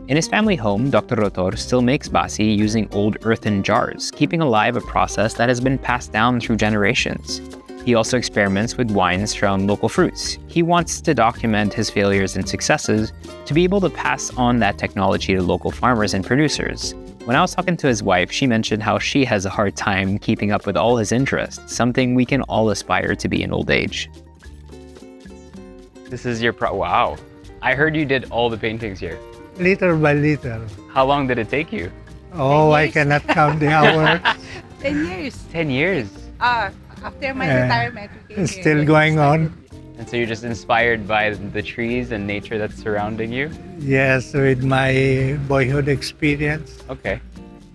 Speaker 3: In his family home, Dr. Rotor still makes Basi using old earthen jars, keeping alive a process that has been passed down through generations. He also experiments with wines from local fruits. He wants to document his failures and successes to be able to pass on that technology to local farmers and producers. When I was talking to his wife, she mentioned how she has a hard time keeping up with all his interests, something we can all aspire to be in old age.
Speaker 1: This is your wow. I heard you did all the paintings here.
Speaker 11: Liter by liter.
Speaker 1: How long did it take you?
Speaker 11: Oh, I cannot count the hours.
Speaker 2: 10 years.
Speaker 1: 10 years.
Speaker 2: After my retirement, we came
Speaker 11: It's
Speaker 2: here.
Speaker 11: still going on.
Speaker 1: And so you're just inspired by the trees and nature that's surrounding you?
Speaker 11: Yes, with my boyhood experience.
Speaker 1: Okay.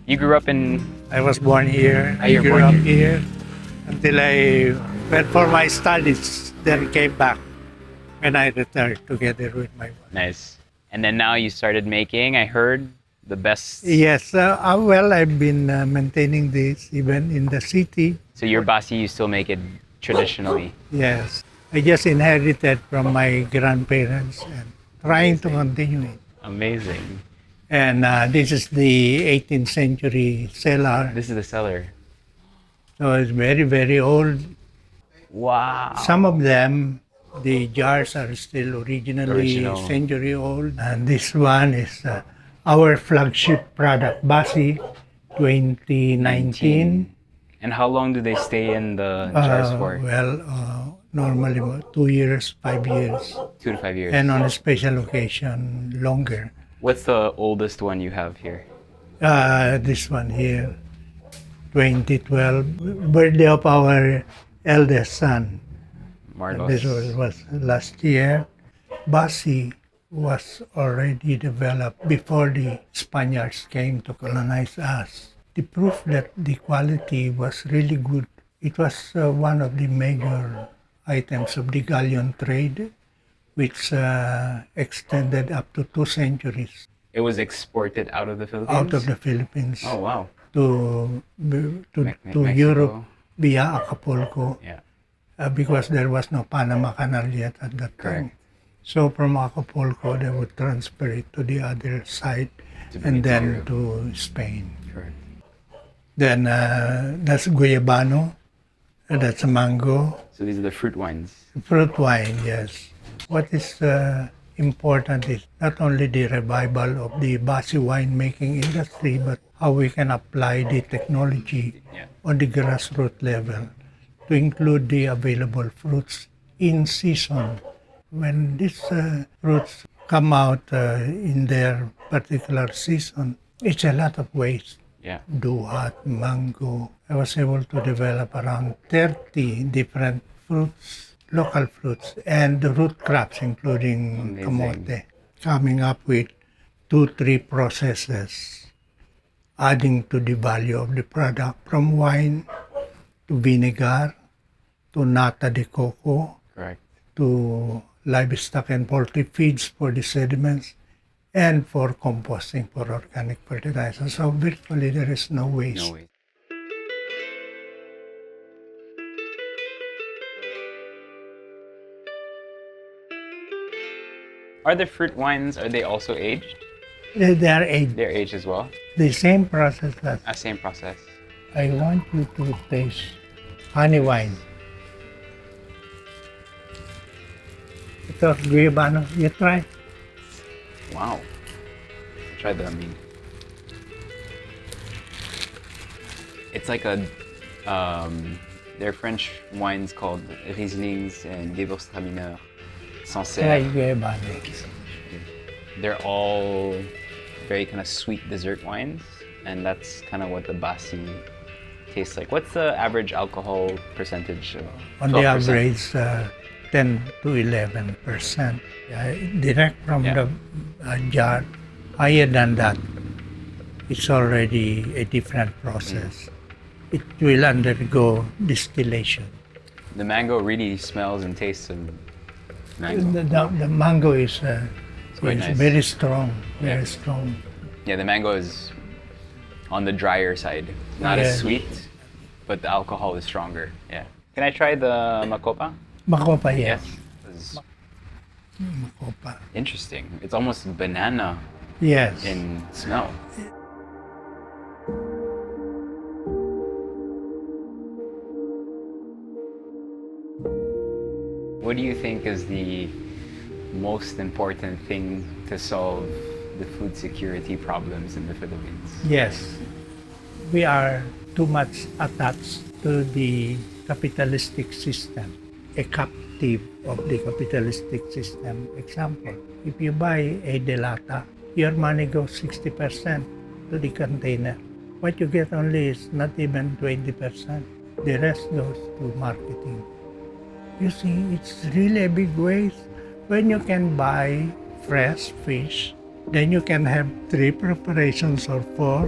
Speaker 1: You grew up in...
Speaker 11: I was born here.
Speaker 1: Ah,
Speaker 11: I
Speaker 1: you're
Speaker 11: grew
Speaker 1: born
Speaker 11: up
Speaker 1: here.
Speaker 11: here until I went for my studies, then came back when I returned together with my wife.
Speaker 1: Nice. And then now you started making, I heard, the best...
Speaker 11: Yes, well, I've been maintaining this even in the city.
Speaker 1: So your Basi, you still make it traditionally?
Speaker 11: Yes, I just inherited from my grandparents and trying to continue it.
Speaker 1: Amazing.
Speaker 11: And this is the 18th century cellar.
Speaker 1: This is the cellar.
Speaker 11: So it's very, very old.
Speaker 1: Wow.
Speaker 11: Some of them, the jars are still originally
Speaker 1: Original.
Speaker 11: century old. And this one is our flagship product, Basi 2019.
Speaker 1: And how long do they stay in the jars for?
Speaker 11: Well, normally about 2 years, 5 years.
Speaker 1: 2 to 5 years.
Speaker 11: And on a special occasion, longer.
Speaker 1: What's the oldest one you have here?
Speaker 11: This one here, 2012, birthday of our eldest son.
Speaker 1: Marlos.
Speaker 11: This was last year. Basi was already developed before the Spaniards came to colonize us. The proof that the quality was really good, it was one of the major items of the galleon trade, which extended up to 2 centuries.
Speaker 1: It was exported out of the Philippines?
Speaker 11: Out of the Philippines.
Speaker 1: Oh, wow.
Speaker 11: To
Speaker 1: Mexico.
Speaker 11: Europe via Acapulco.
Speaker 1: Yeah.
Speaker 11: Because there was no Panama Canal yet at that time. So from Acapulco, they would transfer it to the other side and then to Spain.
Speaker 1: Correct.
Speaker 11: Then that's Guyabano, that's mango.
Speaker 1: So these are the fruit wines.
Speaker 11: Fruit wine, yes. What is important is not only the revival of the Basi winemaking industry, but how we can apply the technology on the grassroots level to include the available fruits in season. When these fruits come out in their particular season, it's a lot of waste.
Speaker 1: Yeah.
Speaker 11: Duhat, mango. I was able to develop around 30 different fruits, local fruits, and the root crops, including kamote. Coming up with 2-3 processes, adding to the value of the product from wine to vinegar to nata de coco,
Speaker 1: Correct.
Speaker 11: to livestock and poultry feeds for the sediments, and for composting for organic fertilizer. So virtually there is no waste.
Speaker 1: No way.
Speaker 3: Are the fruit wines, are they also aged?
Speaker 11: They are aged.
Speaker 3: They're aged as well?
Speaker 11: The same process that
Speaker 3: Same process.
Speaker 11: I want you to taste honey wine. Ito, Guyabano, you try.
Speaker 3: Wow. Try the It's like a, they're French wines called Rieslings and Gewürztraminer
Speaker 11: Try
Speaker 3: Sancerre.
Speaker 11: Guyabano.
Speaker 3: They're all very kind of sweet dessert wines, and that's kind of what the Basi tastes like. What's the average alcohol percentage?
Speaker 11: On the
Speaker 3: 12%?
Speaker 11: average, 10 to 11%. Direct from the jar. Higher than that, it's already a different process. It will undergo distillation.
Speaker 3: The mango really smells and tastes of mango.
Speaker 11: The mango is
Speaker 3: quite nice.
Speaker 11: very strong, very
Speaker 3: Yeah.
Speaker 11: strong.
Speaker 3: Yeah, the mango is on the drier side. Not
Speaker 11: Yeah.
Speaker 3: as sweet, but the alcohol is stronger. Yeah. Can I try the Macopa?
Speaker 11: Macopa, yes.
Speaker 3: It's
Speaker 11: Macopa.
Speaker 3: interesting. It's almost banana
Speaker 11: Yes.
Speaker 3: in smell. What do you think is the most important thing to solve the food security problems in the Philippines?
Speaker 11: Yes. We are too much attached to the capitalistic system, a captive of the capitalistic system. Example, if you buy a delata, your money goes 60% to the container. What you get only is not even 20%. The rest goes to marketing. You see, it's really a big waste. When you can buy fresh fish, then you can have 3 preparations or 4.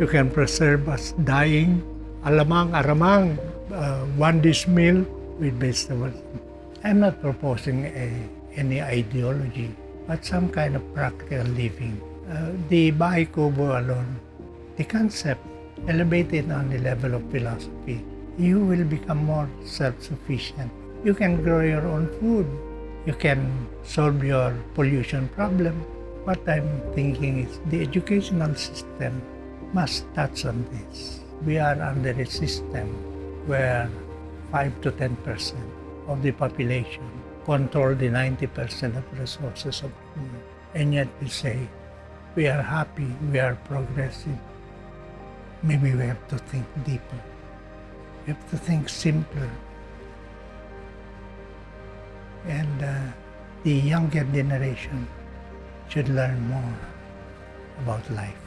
Speaker 11: You can preserve as dying, aramang, 1 dish meal with vegetables. I'm not proposing any ideology, but some kind of practical living. The Bahay Kubo alone, the concept elevated on the level of philosophy, you will become more self-sufficient. You can grow your own food. You can solve your pollution problem. What I'm thinking is the educational system must touch on this. We are under a system where 5 to 10% of the population control the 90% of resources of the world. And yet we say, we are happy, we are progressive. Maybe we have to think deeper. We have to think simpler. And the younger generation should learn more about life.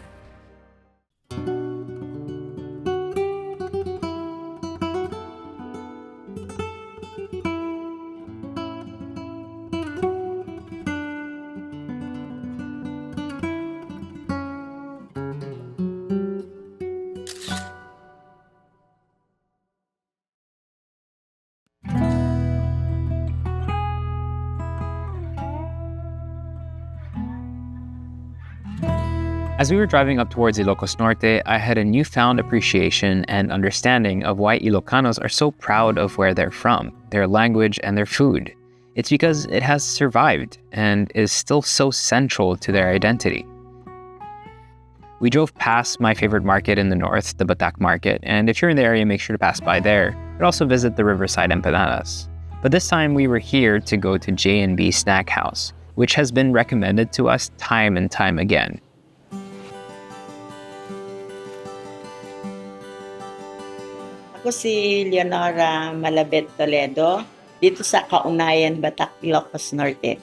Speaker 3: As we were driving up towards Ilocos Norte, I had a newfound appreciation and understanding of why Ilocanos are so proud of where they're from, their language, and their food. It's because it has survived and is still so central to their identity. We drove past my favorite market in the north, the Batak market, and if you're in the area, make sure to pass by there, but also visit the Riverside Empanadas. But this time we were here to go to JNB Snack House, which has been recommended to us time and time again.
Speaker 12: Ako si Leonora Malabet Toledo, dito sa Kaunayan, Batak, Ilocos Norte.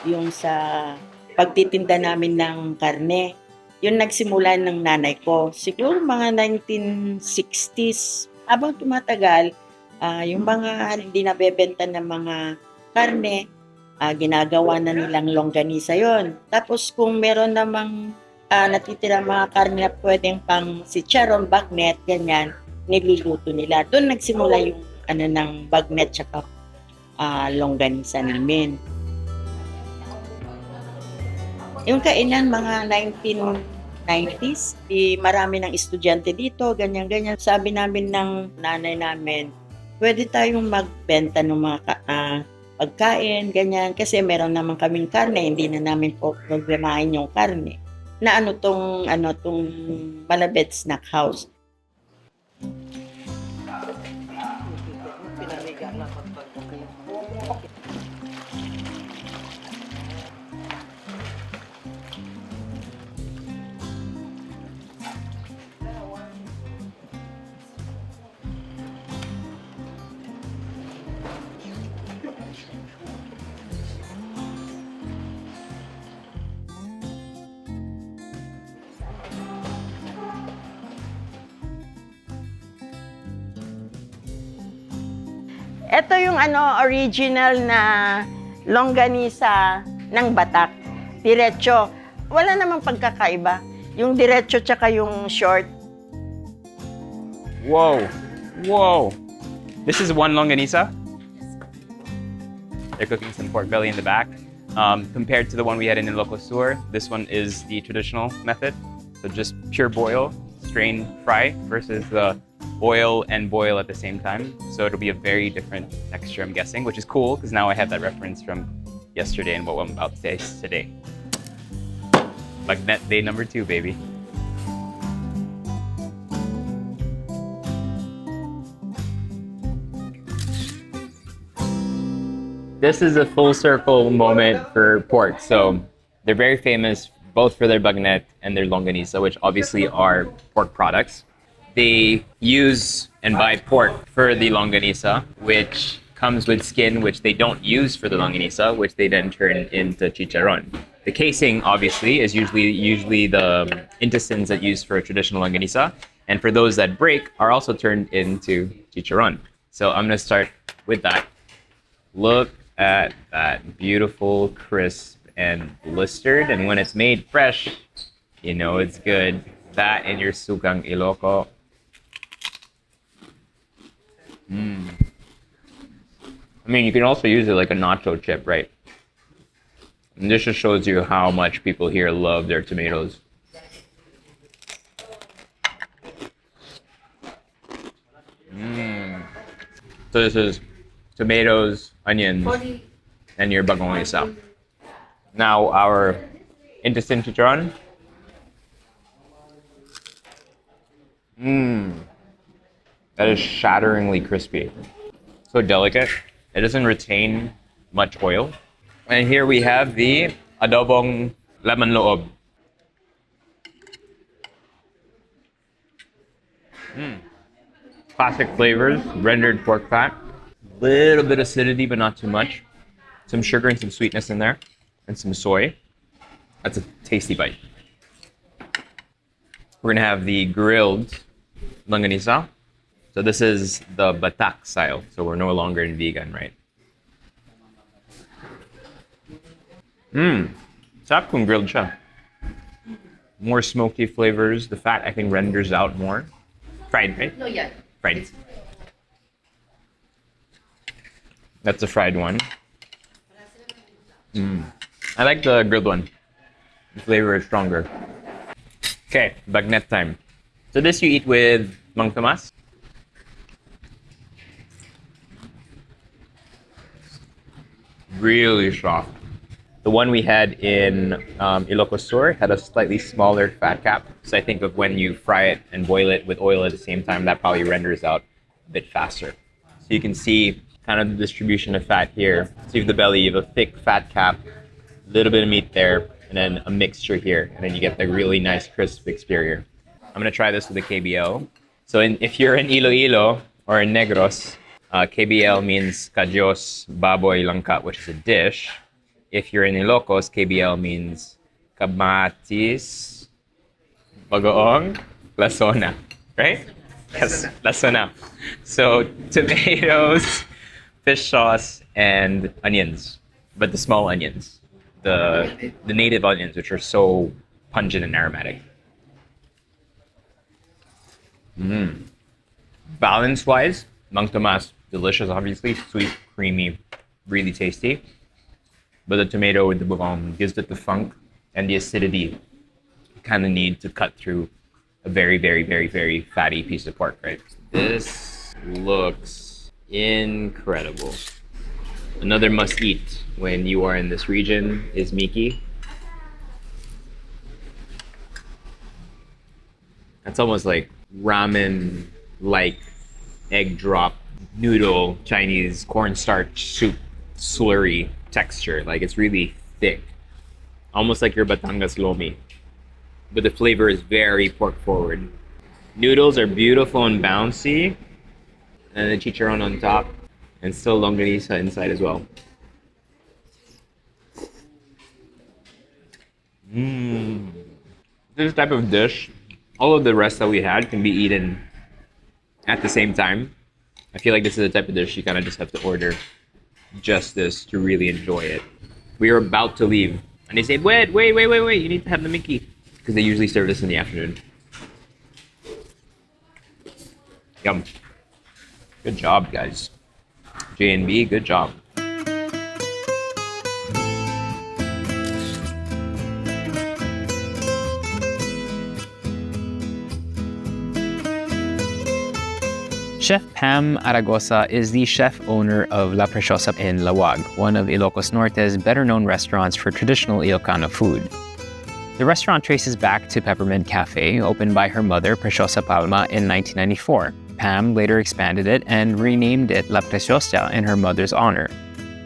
Speaker 12: Yung sa pagtitinda namin ng karne, yun nagsimula ng nanay ko. Siguro mga 1960s. Habang tumatagal, yung mga hindi nabebenta ng mga karne, ginagawa na nilang longganisa yon. Tapos kung meron namang natitira mga karne na pwedeng pang chicharon, bagnet, ganyan, niluluto nila. Doon nagsimula yung ng bagnet tsaka longganisa namin. Yung kainan, mga 1990s, marami ng estudyante dito, ganyan-ganyan. Sabi namin ng nanay namin, pwede tayong magbenta ng mga pagkain, ganyan. Kasi meron naman kaming karne, hindi na namin po problemahin yung karne. Na tong Bagnet Snack House. Ito yung original na longganisa ng Batak. Diretso. Wala namang pagkakaiba. Yung diretso tsaka yung short.
Speaker 3: Whoa. Whoa. This is one longanisa? They're cooking some pork belly in the back. Compared to the one we had in Ilocos Sur, this one is the traditional method. So just pure boil, strain, fry, versus the oil and boil at the same time. So it'll be a very different texture, I'm guessing, which is cool because now I have that reference from yesterday and what I'm about to taste today. Bagnet day number 2, baby. This is a full circle moment for pork. So they're very famous both for their bagnet and their longganisa, which obviously are pork products. They use and buy pork for the longganisa, which comes with skin, which they don't use for the longganisa, which they then turn into chicharron. The casing, obviously, is usually the intestines that used for a traditional longganisa, and for those that break, are also turned into chicharron. So I'm gonna start with that. Look at that, beautiful, crisp, and blistered, and when it's made fresh, you know it's good. That and your sukang Iloco. I mean, you can also use it like a nacho chip, right? And this just shows you how much people here love their tomatoes. So this is tomatoes, onions, and your bagoong isa. Now our intestine chicharron. That is shatteringly crispy. So delicate. It doesn't retain much oil. And here we have the adobong laman loob. Classic flavors, rendered pork fat. Little bit of acidity, but not too much. Some sugar and some sweetness in there. And some soy. That's a tasty bite. We're gonna have the grilled longganisa. So this is the Batak style. So we're no longer in vegan, right? Sarap kung grilled siya. More smoky flavors. The fat, I think, renders out more. Fried, right?
Speaker 6: No, yeah.
Speaker 3: Fried. That's a fried one. I like the grilled one. The flavor is stronger. Okay, bagnet time. So this you eat with Mang Tomas. Really soft. The one we had in Ilocos Sur had a slightly smaller fat cap. So I think of when you fry it and boil it with oil at the same time, that probably renders out a bit faster. So you can see kind of the distribution of fat here. So you have the belly, you have a thick fat cap, a little bit of meat there, and then a mixture here. And then you get the really nice crisp exterior. I'm gonna try this with a KBL. So if you're in Iloilo or in Negros, KBL means Kajos Baboy Langka, which is a dish. If you're in Ilocos, KBL means kamatis, bagoong, lasona, right? Yes, lasona. So tomatoes, fish sauce, and onions, but the small onions, the native onions, which are so pungent and aromatic. Balance-wise, Mang Tomas, delicious, obviously, sweet, creamy, really tasty. But the tomato with the bagoong gives it the funk and the acidity you kind of need to cut through a very, very, very, very fatty piece of pork, right? This looks
Speaker 1: Incredible. Another must eat when you are in this region is Miki. That's almost like ramen like egg drop noodle Chinese cornstarch soup slurry texture. Like it's really thick. Almost like your Batangas lomi. But the flavor is very pork forward. Noodles are beautiful and bouncy. And the chicharron on top. And still longganisa inside as well. This type of dish, all of the rest that we had can be eaten at the same time. I feel like this is the type of dish you kind of just have to order just this to really enjoy it. We were about to leave, and they said, wait, you need to have the Mickey. Because they usually serve this in the afternoon. Yum. Good job, guys. JNB, good job.
Speaker 3: Chef Pam Aragosa is the chef-owner of La Preciosa in Lawag, one of Ilocos Norte's better-known restaurants for traditional Ilocano food. The restaurant traces back to Peppermint Cafe, opened by her mother, Preciosa Palma, in 1994. Pam later expanded it and renamed it La Preciosa in her mother's honor.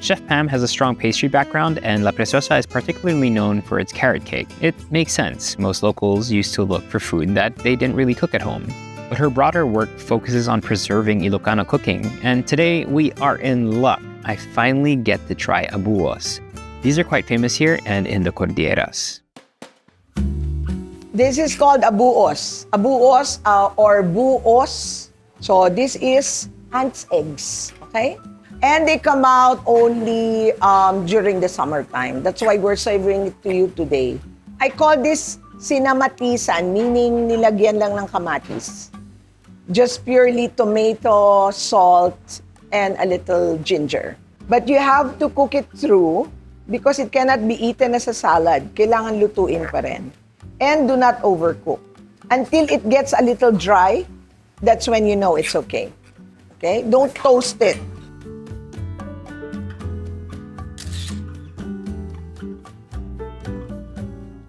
Speaker 3: Chef Pam has a strong pastry background, and La Preciosa is particularly known for its carrot cake. It makes sense. Most locals used to look for food that they didn't really cook at home. But her broader work focuses on preserving Ilocano cooking, and today we are in luck. I finally get to try abuos. These are quite famous here and in the Cordilleras.
Speaker 13: This is called abuos. Abuos or buos. So this is ants' eggs, okay? And they come out only during the summertime. That's why we're serving it to you today. I call this sinamatisan, meaning nilagyan lang ng kamatis. Just purely tomato, salt, and a little ginger. But you have to cook it through because it cannot be eaten as a salad. Kailangan lutuin pa rin. And do not overcook. Until it gets a little dry, that's when you know it's okay. Okay? Don't toast it.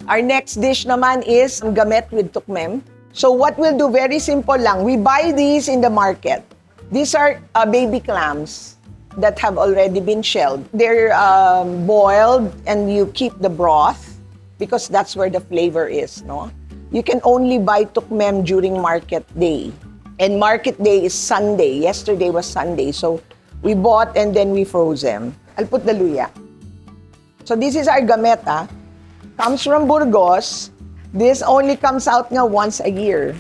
Speaker 13: Our next dish naman is gamet with tukmem. So what we'll do, very simple lang. We buy these in the market. These are baby clams that have already been shelled. They're boiled and you keep the broth because that's where the flavor is, no? You can only buy tukmem during market day. And market day is Sunday. Yesterday was Sunday. So we bought and then we froze them. I'll put the luya. So this is our gamet, comes from Burgos. This only comes out nga once a year.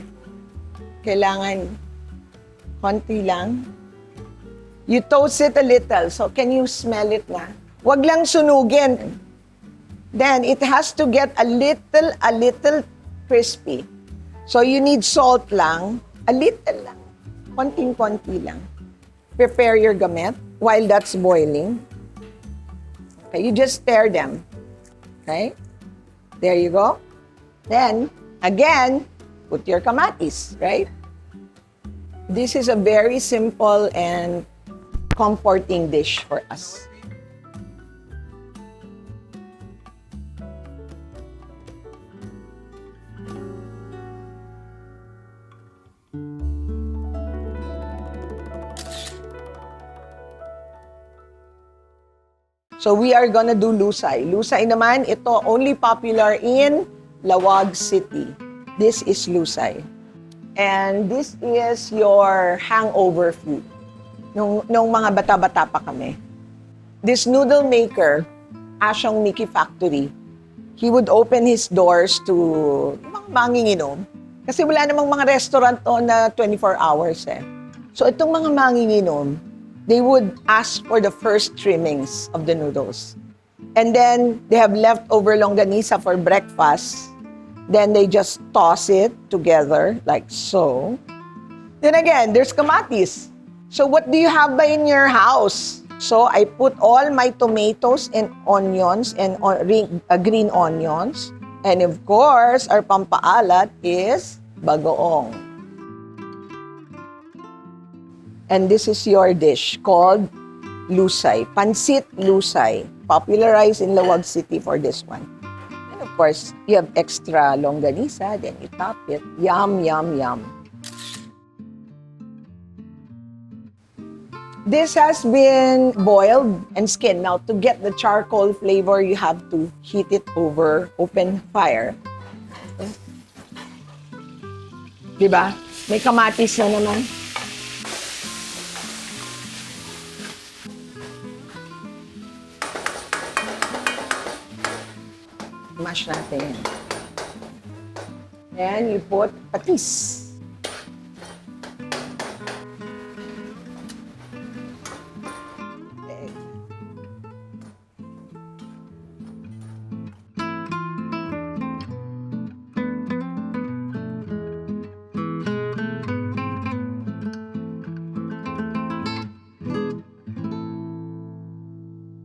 Speaker 13: Kailangan konti lang. You toast it a little. So can you smell it na? Wag lang sunugin. Then it has to get a little crispy. So you need salt lang. A little lang. Konting-konti lang. Prepare your gamet while that's boiling. Okay, you just stir them. Okay? There you go. Then, again, put your kamatis, right? This is a very simple and comforting dish for us. So we are gonna do lusay. Lusay naman, ito only popular in Lawag City. This is lusay. And this is your hangover food. Nung mga bata-bata pa kami. This noodle maker, Asyong Mickey Factory, he would open his doors to mga manginginom. Kasi wala namang mga restaurant on na 24 hours eh. So itong mga manginginom, they would ask for the first trimmings of the noodles. And then they have leftover longganisa for breakfast. Then they just toss it together like so. Then again, there's kamatis. So what do you have ba in your house? So I put all my tomatoes and onions and green onions. And of course, our pampaalat is bagoong. And this is your dish called lusay, pancit lusay, popularized in Lawag City for this one. And of course, you have extra longganisa, then you top it. Yum, yum, yum. This has been boiled and skinned. Now, to get the charcoal flavor, you have to heat it over open fire. Diba? May kamatis na naman. Mash natin. Then you put patis.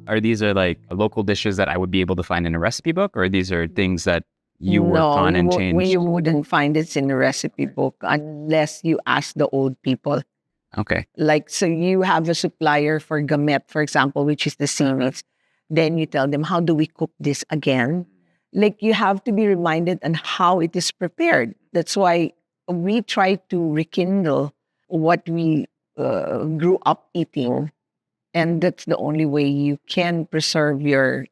Speaker 3: Are these like local dishes that I would be able to find in a recipe book, or these are things that you worked on and changed?
Speaker 13: You wouldn't find it in the recipe book unless you ask the old people.
Speaker 3: Okay.
Speaker 13: Like, so you have a supplier for gamet, for example, which is the seaweeds. Then you tell them, how do we cook this again? Like, you have to be reminded on how it is prepared. That's why we try to rekindle what we grew up eating. And that's the only way you can preserve your,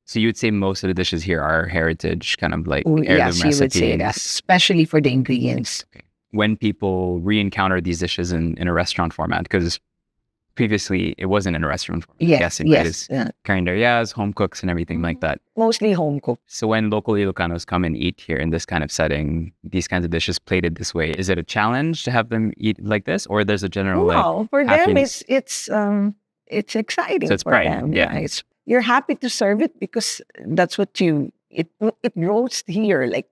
Speaker 3: So you would say most of the dishes here are heritage, kind of like
Speaker 13: yes,
Speaker 3: heirloom
Speaker 13: you would say
Speaker 3: recipes.
Speaker 13: that, especially for the ingredients.
Speaker 3: Okay. When people re-encounter these dishes in a restaurant format, because previously it wasn't in a restaurant format.
Speaker 13: Yes,
Speaker 3: Yes,
Speaker 13: yes.
Speaker 3: carinderias, home cooks, and everything like that.
Speaker 13: Mostly home cooked.
Speaker 3: So when local Ilocanos come and eat here in this kind of setting, these kinds of dishes plated this way, is it a challenge to have them eat like this, or there's a general
Speaker 13: No, for them
Speaker 3: happiness?
Speaker 13: it's exciting.
Speaker 3: So it's
Speaker 13: for
Speaker 3: pride,
Speaker 13: them.
Speaker 3: yeah.
Speaker 13: You're happy to serve it because that's what it grows here. Like,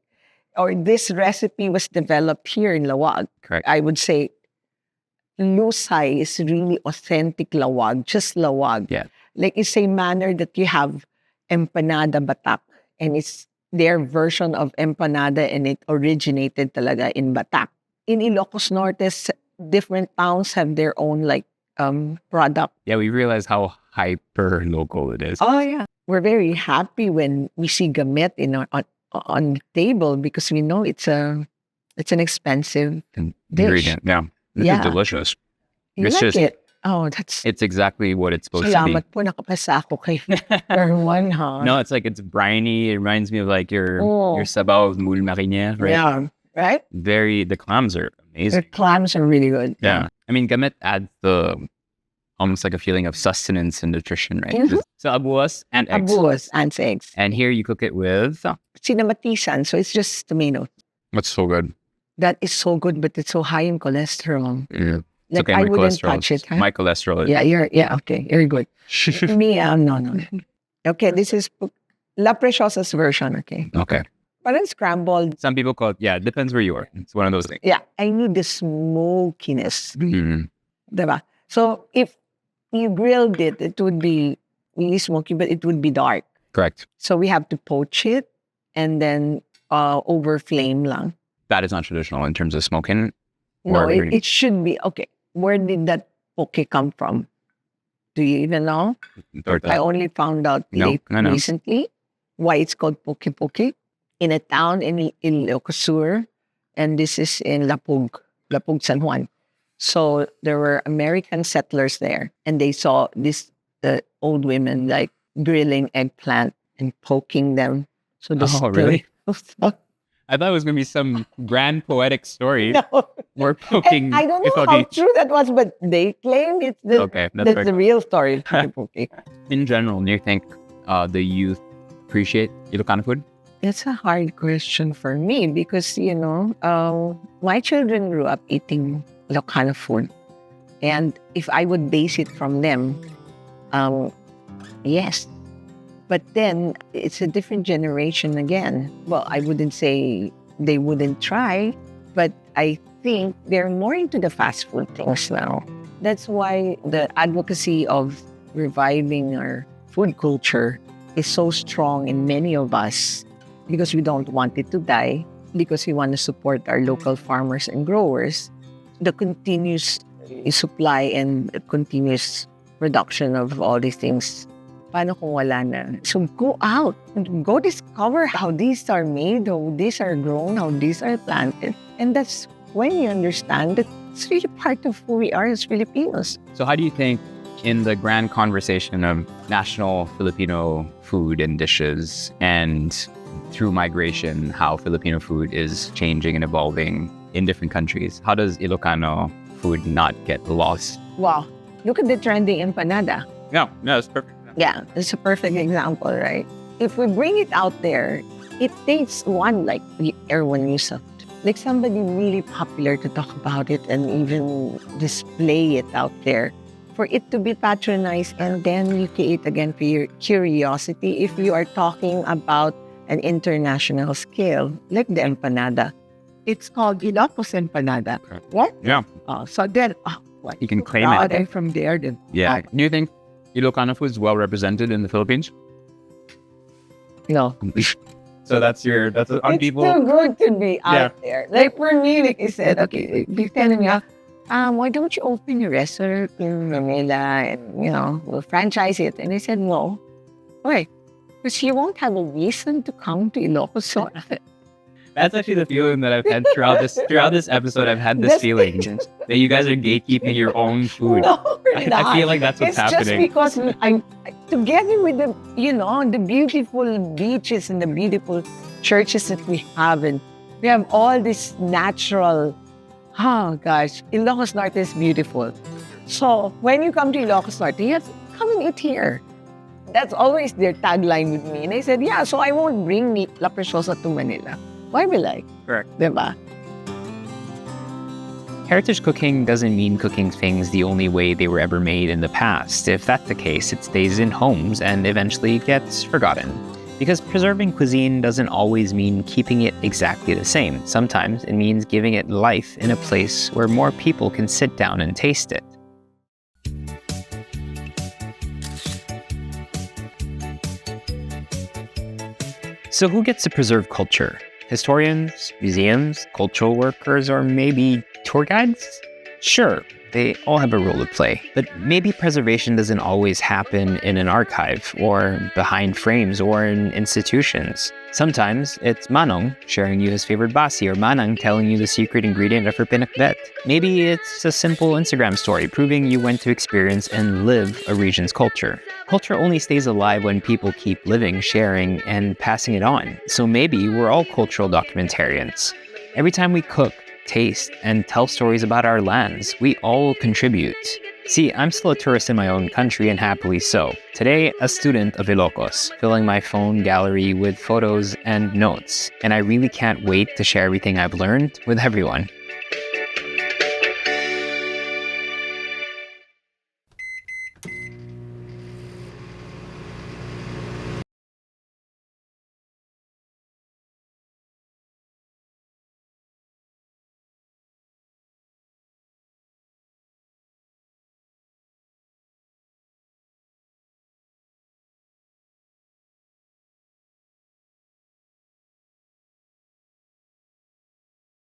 Speaker 13: or this recipe was developed here in Lawag.
Speaker 3: Correct.
Speaker 13: I would say lusay is really authentic Lawag, just Lawag.
Speaker 3: Yeah.
Speaker 13: Like, it's a manner that you have empanada batak, and it's their version of empanada, and it originated talaga in Batak. In Ilocos Norte, different towns have their own product.
Speaker 3: Yeah, we realize how hyper local it is.
Speaker 13: Oh yeah, we're very happy when we see gamet on the table because we know it's an expensive dish.
Speaker 3: Ingredient. Yeah. This is delicious.
Speaker 13: You
Speaker 3: It's
Speaker 13: like
Speaker 3: just-
Speaker 13: it? Oh, that's.
Speaker 3: It's exactly what it's supposed to
Speaker 13: Salamat
Speaker 3: be.
Speaker 13: po, nakapasa ako kay Erwan, huh?
Speaker 3: No, it's briny. It reminds me of like your sabaw moule marinière, right?
Speaker 13: Yeah, right?
Speaker 3: The clams are amazing.
Speaker 13: The clams are really good.
Speaker 3: Yeah. I mean, gamet adds almost like a feeling of sustenance and nutrition, right?
Speaker 13: Mhm.
Speaker 3: So abuas and eggs.
Speaker 13: Abuas and eggs.
Speaker 3: And here you cook it with...
Speaker 13: Sinamatisan, so it's just tomato.
Speaker 3: That's so good.
Speaker 13: That is so good, but it's so high in cholesterol.
Speaker 3: Yeah. It's
Speaker 13: Like,
Speaker 3: okay,
Speaker 13: I
Speaker 3: my
Speaker 13: wouldn't
Speaker 3: cholesterol.
Speaker 13: touch it. Huh?
Speaker 3: My cholesterol.
Speaker 13: Yeah, okay, very good. Me, no. Okay, this is La Preciosa's version, okay?
Speaker 3: Okay.
Speaker 13: Parang scrambled.
Speaker 3: Some people call it, it depends where you are. It's one of those things.
Speaker 13: Yeah, I need the smokiness.
Speaker 3: Mm.
Speaker 13: Diba? So if you grilled it, it would be really smoky, but it would be dark.
Speaker 3: Correct.
Speaker 13: So we have to poach it and then over flame lang.
Speaker 3: That is not traditional in terms of smoking.
Speaker 13: No,
Speaker 3: or
Speaker 13: it should be. Okay, where did that poke come from? Do you even know?
Speaker 3: Torta.
Speaker 13: I only found out
Speaker 3: No, I know.
Speaker 13: recently why it's called poke in a town in Ilocos, and this is in Lapug, San Juan. So there were American settlers there, and they saw the old women like grilling eggplant and poking them. So
Speaker 3: really? I thought it was going to be some grand poetic story.
Speaker 13: No.
Speaker 3: We're poking.
Speaker 13: I don't know how true that was, but they claim it's
Speaker 3: Okay, that's
Speaker 13: the real story. Poke.
Speaker 3: In general, do you think the youth appreciate Ilocano food?
Speaker 13: It's a hard question for me because, my children grew up eating Ilocano food. And if I would base it from them, yes. But then it's a different generation again. Well, I wouldn't say they wouldn't try, but I think they're more into the fast food things now. That's why the advocacy of reviving our food culture is so strong in many of us because we don't want it to die, because we want to support our local farmers and growers. The continuous
Speaker 14: supply and continuous production of all these things. Paano kung wala na? So go out and go discover how these are made, how these are grown, how these are planted. And that's when you understand that it's really part of who we are as Filipinos.
Speaker 3: So how do you think in the grand conversation of national Filipino food and dishes and through migration, how Filipino food is changing and evolving in different countries, how does Ilocano food not get lost?
Speaker 14: Wow, look at the trending empanada.
Speaker 3: No, that's perfect.
Speaker 14: Yeah, it's a perfect example, right? If we bring it out there, it takes one like Erwan Heussaff, like somebody really popular to talk about it and even display it out there. For it to be patronized, and then you create again for your curiosity if you are talking about an international scale, like the empanada. It's called Ilocos empanada. What?
Speaker 3: Yeah.
Speaker 14: So then, what?
Speaker 3: You can claim it.
Speaker 14: And from there, then.
Speaker 3: Yeah. Do you think Ilocano food is well represented in the Philippines?
Speaker 14: No.
Speaker 3: So that's on
Speaker 14: It's
Speaker 3: people.
Speaker 14: too good to be out there. Like for me, like I said, okay, be telling me, why don't you open a restaurant in Manila and, we'll franchise it? And I said, no. Why? Because you won't have a reason to come to Ilocos. So
Speaker 3: That's actually the feeling that I've had throughout this episode. I've had this feeling that you guys are gatekeeping your own food.
Speaker 14: No, we're not.
Speaker 3: I feel like that's what's happening.
Speaker 14: It's just because I'm together with the, the beautiful beaches and the beautiful churches that we have, and we have all this natural. Oh gosh, Ilocos Norte is beautiful. So when you come to Ilocos Norte, you have to come and eat here. That's always their tagline with me. And I said, yeah, so I won't bring La Preciosa to Manila. Why will I?
Speaker 3: Correct.
Speaker 14: Diba?
Speaker 3: Heritage cooking doesn't mean cooking things the only way they were ever made in the past. If that's the case, it stays in homes and eventually gets forgotten. Because preserving cuisine doesn't always mean keeping it exactly the same. Sometimes it means giving it life in a place where more people can sit down and taste it. So who gets to preserve culture? Historians, museums, cultural workers, or maybe tour guides? Sure, they all have a role to play. But maybe preservation doesn't always happen in an archive, or behind frames, or in institutions. Sometimes it's Manong sharing you his favorite Basi, or Manang telling you the secret ingredient of her pinakbet. Maybe it's a simple Instagram story proving you went to experience and live a region's culture. Culture only stays alive when people keep living, sharing, and passing it on. So maybe we're all cultural documentarians. Every time we cook, taste, and tell stories about our lands, we all contribute. See, I'm still a tourist in my own country, and happily so. Today, a student of Ilocos, filling my phone gallery with photos and notes. And I really can't wait to share everything I've learned with everyone.